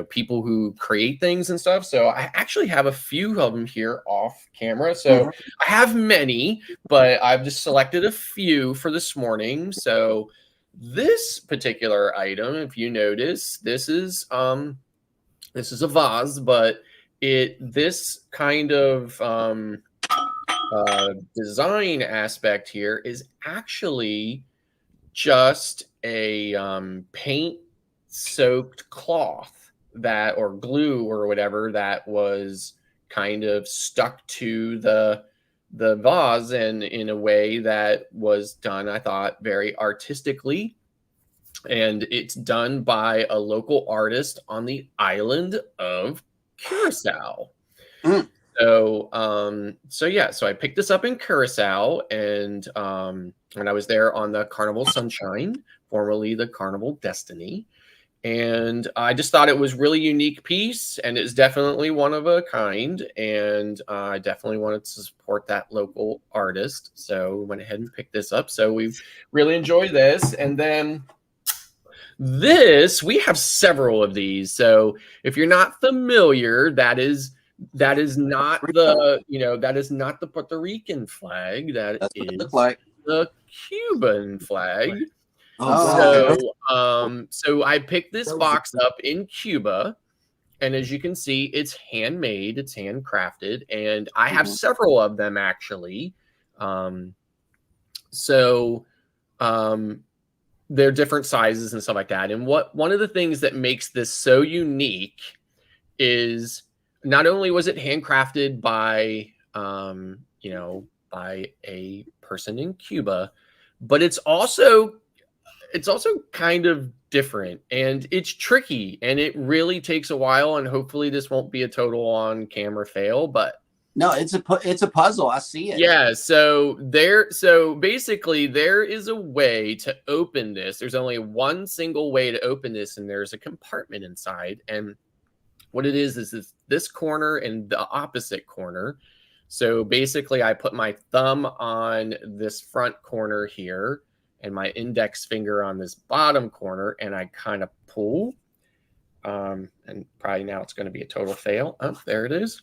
people who create things and stuff. So I actually have a few of them here off camera. So I have many, but I've just selected a few for this morning. So this particular item, if you notice, this is a vase, but this kind of design aspect here is actually just a paint soaked cloth or glue or whatever that was kind of stuck to the vase, and in a way that was done, I thought, very artistically. And it's done by a local artist on the island of Curacao. So I picked this up in Curacao, and I was there on the Carnival Sunshine, formerly the Carnival Destiny. And I just thought it was really unique piece, and it's definitely one of a kind. And I definitely wanted to support that local artist. So we went ahead and picked this up. So we really enjoyed this. And then we have several of these. So if you're not familiar, that is not the Puerto Rican flag. That's what it looks like. The Cuban flag. So I picked this box up in Cuba, and as you can see, it's handmade, it's handcrafted, and I have several of them actually. They're different sizes and stuff like that. And one of the things that makes this so unique is not only was it handcrafted by a person in Cuba, but it's also kind of different, and it's tricky, and it really takes a while, and hopefully this won't be a total on camera fail, but no, it's a puzzle. I see it. Yeah. So basically there is a way to open this. There's only one single way to open this, and there's a compartment inside. And what it is this corner and the opposite corner. So basically I put my thumb on this front corner here and my index finger on this bottom corner, and I kind of pull. And probably now it's going to be a total fail. Oh, there it is.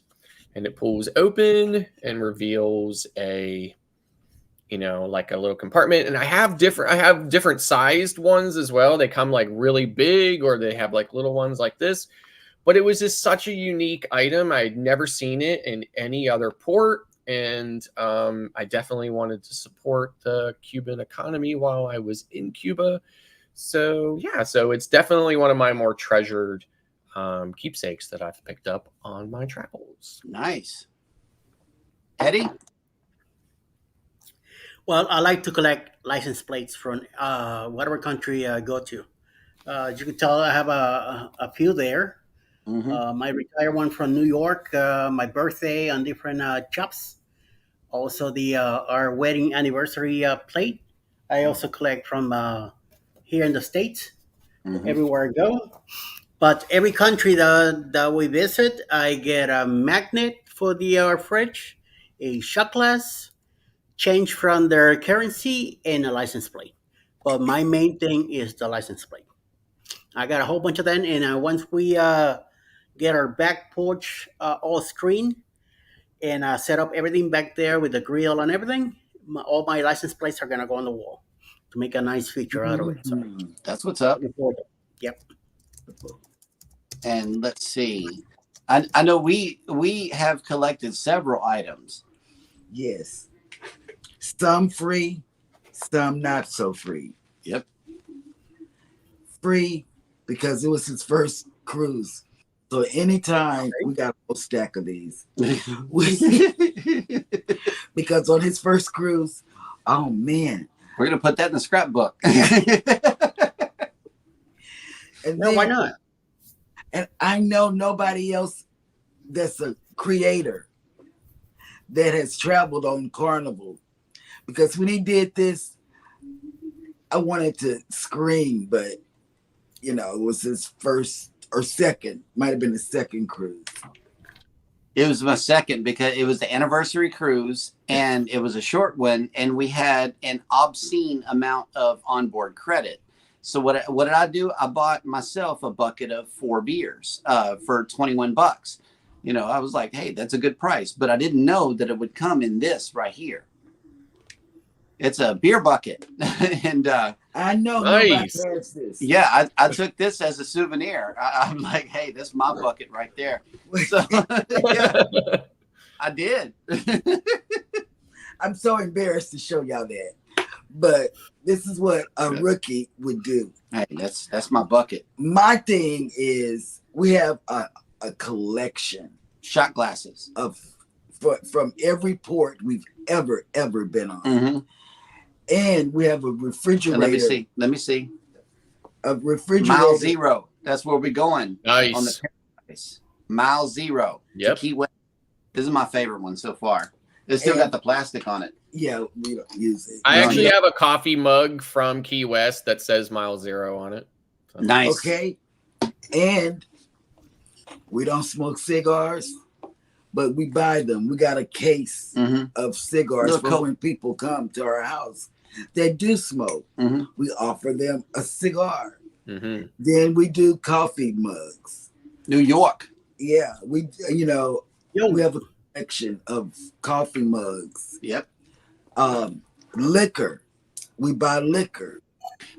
And it pulls open and reveals a you know, like a little compartment. And I have different sized ones as well. They come like really big, or they have like little ones like this. But it was just such a unique item. I'd never seen it in any other port. And I definitely wanted to support the Cuban economy while I was in Cuba. So yeah, so it's definitely one of my more treasured keepsakes that I've picked up on my travels. Nice. Eddie? Well, I like to collect license plates from whatever country I go to. As you can tell, I have a few there. My retired one from New York, my birthday on different chops. Also, the our wedding anniversary plate. I also collect from here in the States, everywhere I go. But every country that we visit, I get a magnet for the fridge, a shot glass, change from their currency, and a license plate. But my main thing is the license plate. I got a whole bunch of them, and once we get our back porch all screened and set up everything back there with the grill and everything, all my license plates are gonna go on the wall to make a nice feature out of it. So, that's what's up. Yep. And let's see. I know we have collected several items. Yes. Some free, some not so free. Yep. Free because it was his first cruise. So anytime we got a whole stack of these. Because on his first cruise, oh man. We're gonna put that in the scrapbook. And No, then, why not? And I know nobody else that's a creator that has traveled on Carnival. Because when he did this, I wanted to scream, but you know, it was his first or second, might have been his second cruise. It was my second because it was the anniversary cruise and it was a short one, and we had an obscene amount of onboard credit. So what did I do? I bought myself a bucket of 4 beers for $21. You know, I was like, hey, that's a good price, but I didn't know that it would come in this right here. It's a beer bucket. And I know Nice. nobody has this. yeah, I took this as a souvenir. I'm like, hey, that's my bucket right there. So yeah, I did. I'm so embarrassed to show y'all that. But this is what a rookie would do. Hey, that's my bucket. My thing is we have a collection Shot glasses. of from every port we've ever been on. Mm-hmm. And we have a refrigerator. And let me see. A refrigerator. Mile Zero. That's where we're going. Nice. On the Paradise. Mile Zero. Yep. To Key West. This is my favorite one so far. It's still got the plastic on it. Yeah, we don't use it. I actually yeah. have a coffee mug from Key West that says Mile Zero on it. So. Nice. Okay. And we don't smoke cigars, but we buy them. We got a case of cigars Little for Coke. when people come to our house. They do smoke. We offer them a cigar. Mm-hmm. Then we do coffee mugs. New York. Yeah, we we have a collection of coffee mugs. Yep. Liquor. We buy liquor.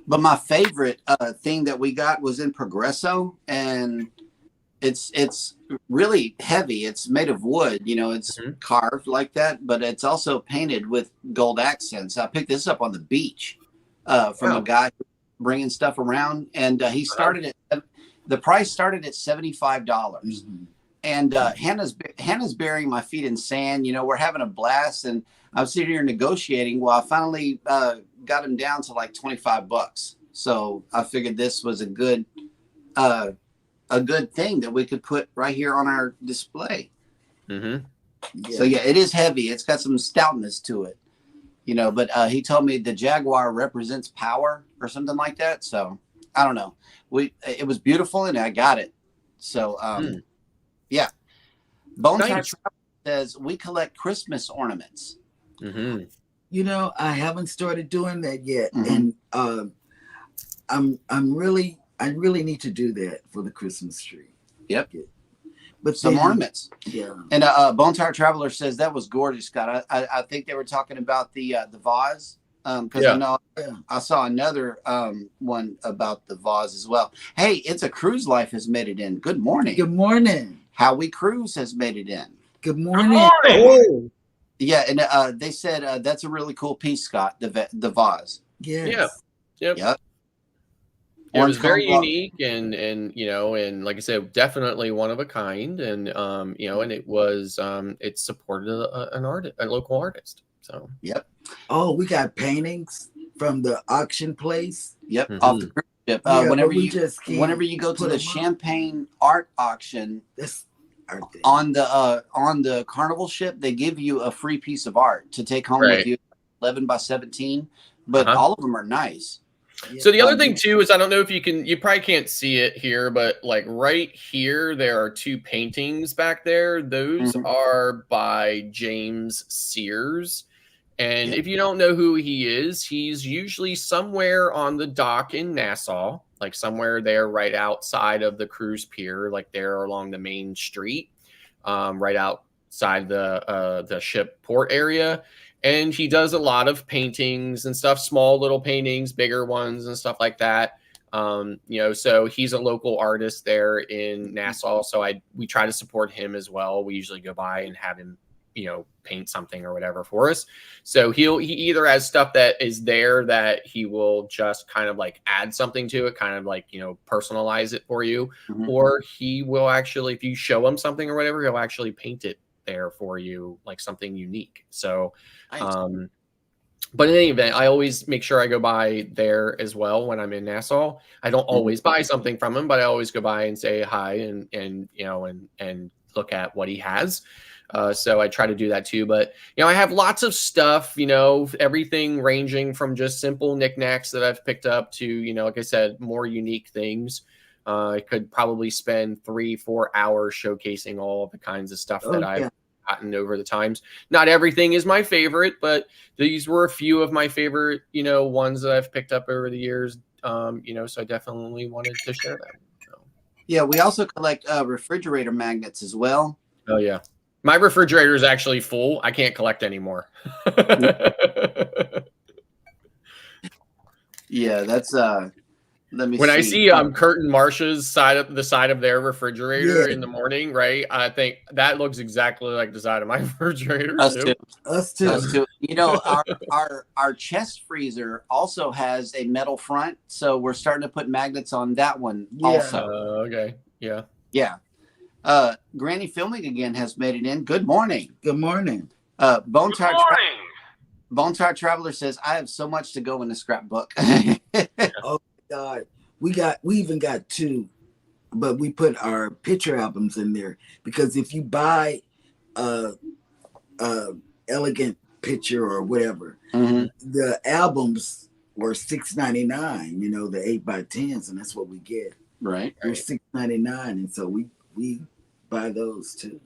But my favorite thing that we got was in Progresso, and it's really heavy. It's made of wood, you know, it's carved like that, but it's also painted with gold accents. I picked this up on the beach from a guy bringing stuff around, and he started at the price started at $75. And Hannah's burying my feet in sand. You know, we're having a blast, and I'm sitting here negotiating. Well, I finally got him down to like $25. So I figured this was a good thing that we could put right here on our display. Yeah. So yeah, it is heavy. It's got some stoutness to it, you know. But he told me the Jaguar represents power or something like that. So I don't know. It was beautiful, and I got it. So yeah. Bone Tie Nice. Travel says we collect Christmas ornaments. Mm-hmm. You know, I haven't started doing that yet, and I really need to do that for the Christmas tree. Yep. But some then, ornaments. yeah. And Bone Tire Traveler says that was gorgeous, Scott. I think they were talking about the vase. Because I know I saw another one about the vase as well. Hey, It's a Cruise Life has made it in. Good morning. Good morning. How We Cruise has made it in. Good morning. Oh, Yeah, and they said that's a really cool piece, Scott. The vase. Yes. Yeah. Yep. Yep. It was very unique and you know, and like I said, definitely one of a kind, and you know, and it was it supported a local artist. So yep. Oh, we got paintings from the auction place. Yep, off the cruise ship. Yeah, whenever you go to the Champagne art auction, that's on the Carnival ship, they give you a free piece of art to take home with you, 11 by 17. But all of them are nice. Yeah. So the other thing too is, I don't know if you probably can't see it here, but like right here, there are two paintings back there. Those are by James Sears. And if you don't know who he is, he's usually somewhere on the dock in Nassau, like somewhere there right outside of the cruise pier, like there along the main street, right outside the ship port area. And he does a lot of paintings and stuff, small little paintings, bigger ones and stuff like that. You know, so he's a local artist there in Nassau. So we try to support him as well. We usually go by and have him, you know, paint something or whatever for us. So he either has stuff that is there that he will just kind of like add something to it, kind of like, you know, personalize it for you, or he will actually, if you show him something or whatever, he'll actually paint it there for you, like something unique. So but in any event, I always make sure I go by there as well when I'm in Nassau. I don't always buy something from him, but I always go by and say hi and you know, and look at what he has. So I try to do that too. But, you know, I have lots of stuff, you know, everything ranging from just simple knickknacks that I've picked up to, you know, like I said, more unique things. I could probably spend 3-4 hours showcasing all of the kinds of stuff that I've gotten over the times. Not everything is my favorite, but these were a few of my favorite, you know, ones that I've picked up over the years. You know, so I definitely wanted to share them. So. Yeah, we also collect refrigerator magnets as well. Oh, yeah. My refrigerator is actually full. I can't collect anymore. Yeah, that's let me when see. I see Kurt and Marsha's side of their refrigerator in the morning, right? I think that looks exactly like the side of my refrigerator. Us too. You know, our chest freezer also has a metal front, so we're starting to put magnets on that one also. Okay. Yeah. Yeah. Granny Filming again has made it in. Good morning. Good morning. Bone Tire Traveler says, I have so much to go in the scrapbook. Oh God. We even got 2, but we put our picture albums in there because if you buy elegant picture or whatever, the albums were $6.99, you know, the 8x10s, and that's what we get. Right. They're $6.99, and so we buy those too.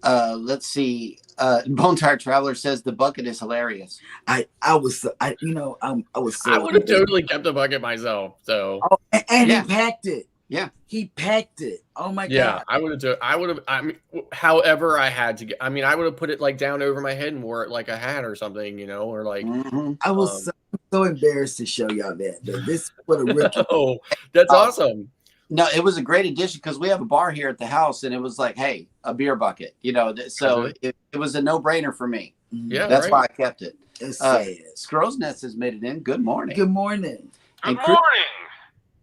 Let's see. Bone Tire Traveler says the bucket is hilarious. I was so I would have totally kept the bucket myself. So and he packed it. Yeah, he packed it. Oh my God. Yeah, I would have. I mean, however I had to get. I mean, I would have put it like down over my head and wore it like a hat or something, you know, or like. I was so embarrassed to show y'all that. This what a rookie. Oh, that's awesome. No, it was a great addition because we have a bar here at the house, and it was like, hey, a beer bucket, you know. So it was a no-brainer for me. Yeah, that's why I kept it. Scrow's Nest has made it in. Good morning. Good morning. Good morning.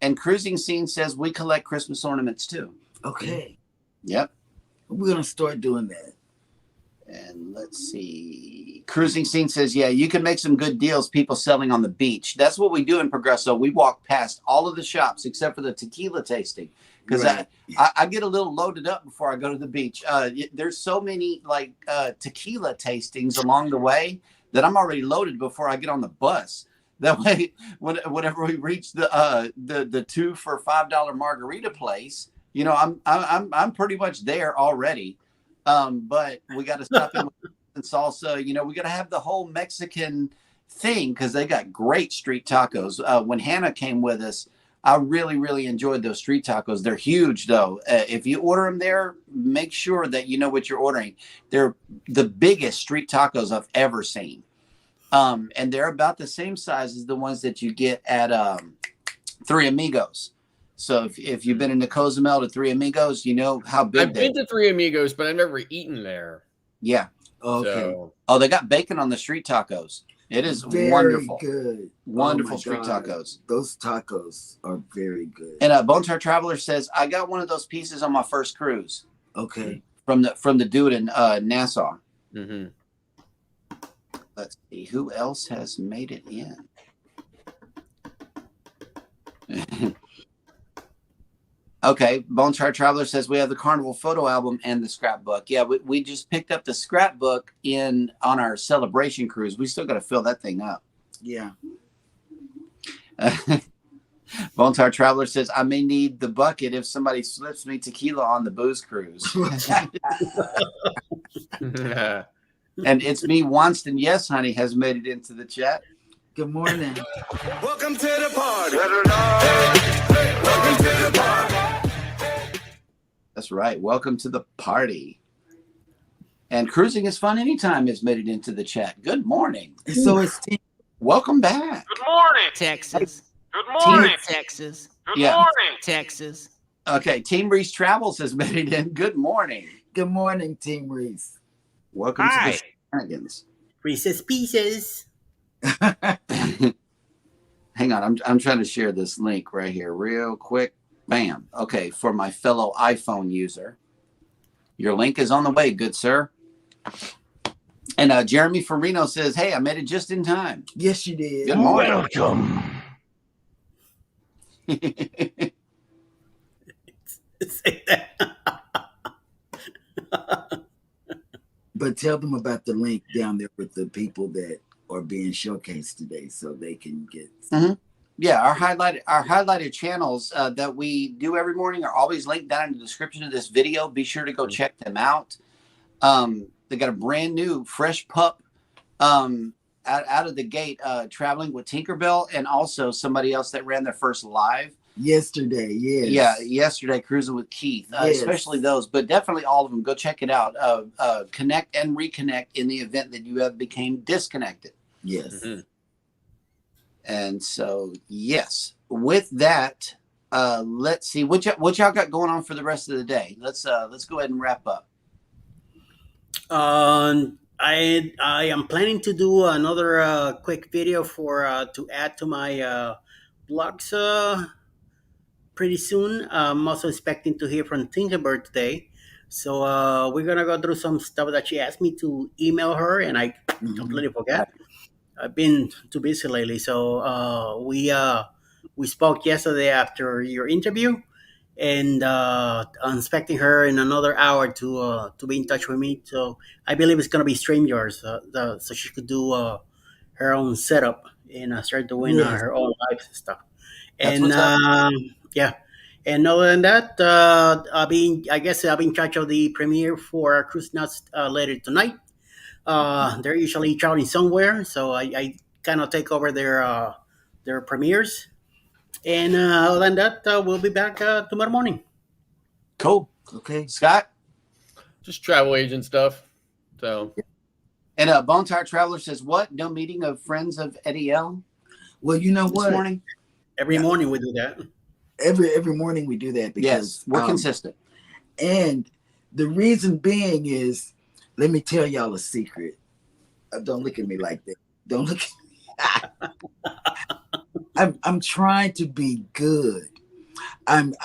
And Cruising Scene says we collect Christmas ornaments too. Okay. Yep. We're gonna start doing that. And let's see. Cruising Scene says, yeah, you can make some good deals, people selling on the beach. That's what we do in Progresso. We walk past all of the shops except for the tequila tasting. Because I get a little loaded up before I go to the beach. There's so many like tequila tastings along the way that I'm already loaded before I get on the bus. That way, whenever we reach the 2 for $5 margarita place, you know, I'm pretty much there already. But we got to stop in with salsa. You know, we got to have the whole Mexican thing because they got great street tacos. When Hannah came with us, I really, really enjoyed those street tacos. They're huge, though. If you order them there, make sure that you know what you're ordering. They're the biggest street tacos I've ever seen. And they're about the same size as the ones that you get at Three Amigos. So if you've been in the Cozumel to Three Amigos, you know how big I've been to Three Amigos, but I've never eaten there. Yeah. Okay. So, Oh, they got bacon on the street tacos. It is Very wonderful. good. Wonderful Oh my street God. tacos. Those tacos are very good. And Bone Tar Traveler says, I got one of those pieces on my first cruise Okay. from the dude in Nassau. mm-hmm. Let's see who else has made it in. Okay, Bone Tar Traveler says we have the Carnival photo album and the scrapbook. Yeah, we just picked up the scrapbook on our celebration cruise. We still got to fill that thing up. Yeah. Bone Tar Traveler says I may need the bucket if somebody slips me tequila on the booze cruise. And it's me, Wanston. Yes, honey, has made it into the chat. Good morning. Welcome to the party. Welcome to the party. That's right. Welcome to the party. And cruising is fun anytime has made it into the chat. Good morning. So it's Welcome back. Good morning. Texas. Good morning. Texas. Good Yeah. morning. Texas. Okay, Team Reese Travels has made it in. Good morning. good morning, Team Reese. Welcome Hi. to the shenanigans. Reese's Pieces. Hang on, I'm trying to share this link right here real quick. Bam. Okay, for my fellow iPhone user. Your link is on the way, good sir. And Jeremy Farino says, hey, I made it just in time. Yes, you did. Good morning. Welcome. Say that. But tell them about the link down there with the people that are being showcased today, so they can get. Yeah, our highlighted channels that we do every morning are always linked down in the description of this video. Be sure to go check them out. They got a brand new fresh pup out of the gate, traveling with Tinkerbell, and also somebody else that ran their first live Yesterday, yes. Yeah, yesterday, cruising with Keith, Yes. especially those, but definitely all of them. Go check it out. Connect and reconnect in the event that you have became disconnected. Yes. Mhm. And so, yes, with that, let's see what y'all got going on for the rest of the day. Let's go ahead and wrap up. I am planning to do another quick video for to add to my blogs pretty soon. I'm also expecting to hear from Tinkerbird today, so we're gonna go through some stuff that she asked me to email her, and I completely forgot. I've been too busy lately, so we spoke yesterday after your interview, and I'm expecting her in another hour to be in touch with me. So I believe it's gonna be StreamYard, so she could do her own setup and start doing Yes. her own live stuff. That's And what's up. yeah, and other than that, I'll be in charge of the premiere for Cruise Nuts later tonight. They're usually traveling somewhere, so I kind of take over their premieres. And other than that, we'll be back tomorrow morning. Cool. Okay. Scott Just travel agent stuff. So and Bone Tire Traveler says, what? No meeting of friends of Eddie L Well, you know this what? morning? Every morning we do that. Every morning we do that because Yes, we're consistent. And the reason being is, let me tell y'all a secret. Don't look at me like that. Don't look at me. I'm trying to be good. I'm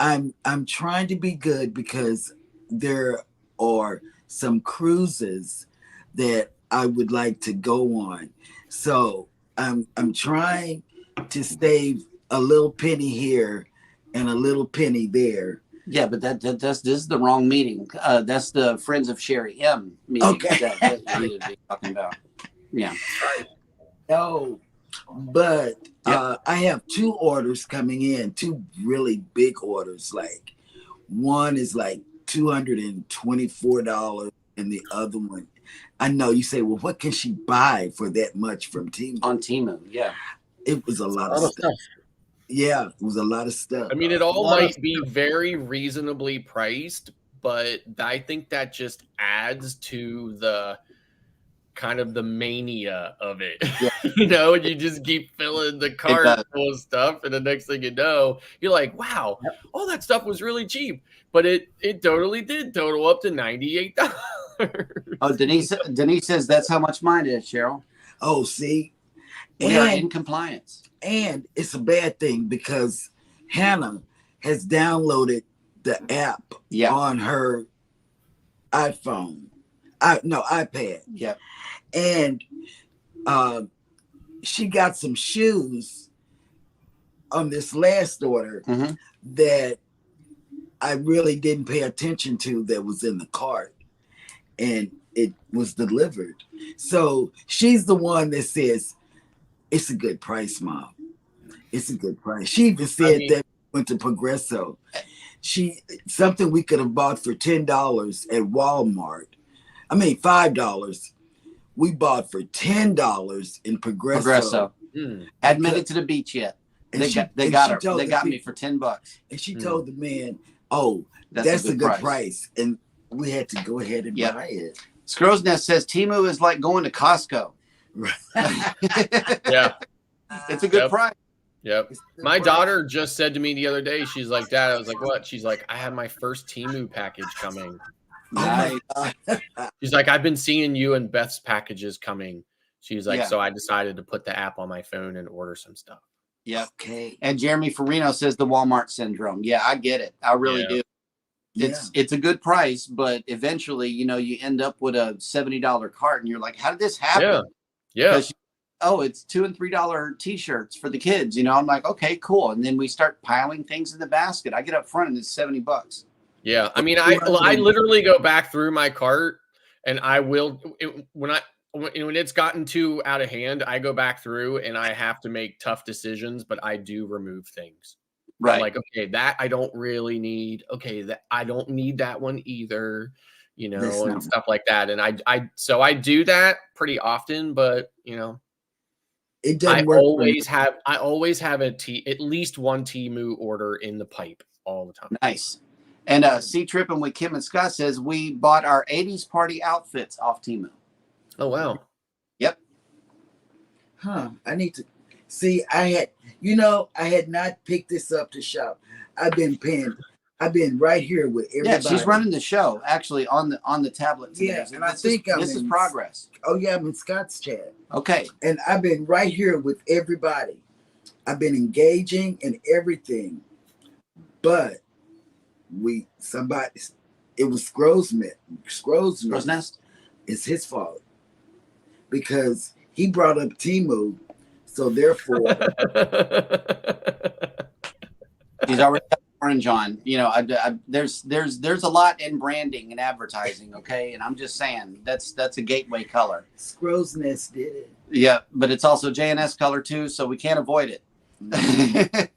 trying to be good because there are some cruises that I would like to go on. So I'm trying to save a little penny here and a little penny there. Yeah, but this is the wrong meeting. That's the Friends of Sherry M meeting Okay. that we need to be talking about. Yeah. No, but I have two orders coming in, two really big orders. Like one is like $224, and the other one, I know you say, well, what can she buy for that much from Temu? On Temu, yeah. It was a lot A lot of of stuff. stuff. Yeah, it was a lot of stuff. I mean, it all might be very reasonably priced, but I think that just adds to the kind of the mania of it. Yeah. You know, and you just keep filling the cart full of stuff, and the next thing you know, you're like, wow, all that stuff was really cheap. But it totally did total up to $98. Oh, Denise says that's how much mine is, Cheryl. Oh, see? We are in compliance. And it's a bad thing because Hannah has downloaded the app on her iPhone. iPad. Yep. And she got some shoes on this last order that I really didn't pay attention to that was in the cart. And it was delivered. So she's the one that says, it's a good price, Mom. It's a good price. She even said that went to Progresso. Something we could have bought for $10 at Walmart. I mean, $5. We bought for $10 in Progresso. Hadn't made it to the beach yet. They got me for $10. And she told the man, "Oh, that's a good price." And we had to go ahead and buy it. Scrow's Nest says Temu is like going to Costco. Yeah. It's a good price. Yep. My daughter just said to me the other day, she's like, Dad, I was like, what? She's like, I have my first Temu package coming. Nice. She's like, I've been seeing you and Beth's packages coming. She's like, so I decided to put the app on my phone and order some stuff. Yeah. Okay. And Jeremy Farino says the Walmart syndrome. Yeah, I get it. I really do. It's a good price, but eventually, you end up with a $70 cart and you're like, how did this happen? Yeah. It's $2 and $3 t-shirts for the kids. I'm like, okay, cool. And then we start piling things in the basket. I get up front and it's $70. Yeah. I mean, I literally go back through my cart and I will, when it's gotten too out of hand, I go back through and I have to make tough decisions, but I do remove things. Right. I'm like, okay, that I don't really need. Okay, that I don't need that one either, and stuff like that. And I do that pretty often, but it doesn't work. I always have at least one Temu order in the pipe all the time. Nice. And C Tripping with Kim and Scott says we bought our 80s party outfits off Temu. Oh wow. Yep. Huh. I need to see. I had not picked this up to shop. I've been right here with everybody. Yeah, she's running the show actually on the tablet today. Yeah, and this is progress. Oh yeah, I'm in Scott's chat. Okay. And I've been right here with everybody. I've been engaging in everything. But it was Scrow's Nest. It's his fault. Because he brought up Temu, so therefore he's already got orange on. There's a lot in branding and advertising, okay? And I'm just saying that's a gateway color. Scrow's Nest did it. Yeah, but it's also J&S color too, so we can't avoid it.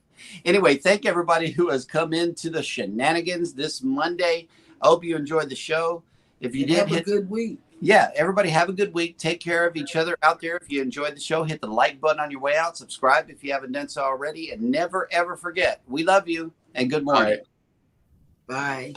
Anyway, thank everybody who has come into the shenanigans this Monday. I hope you enjoyed the show. If you did, have a good week. Yeah, everybody have a good week. Take care of each other out there. If you enjoyed the show, hit the like button on your way out. Subscribe if you haven't done so already. And never, ever forget, we love you and good morning. Bye.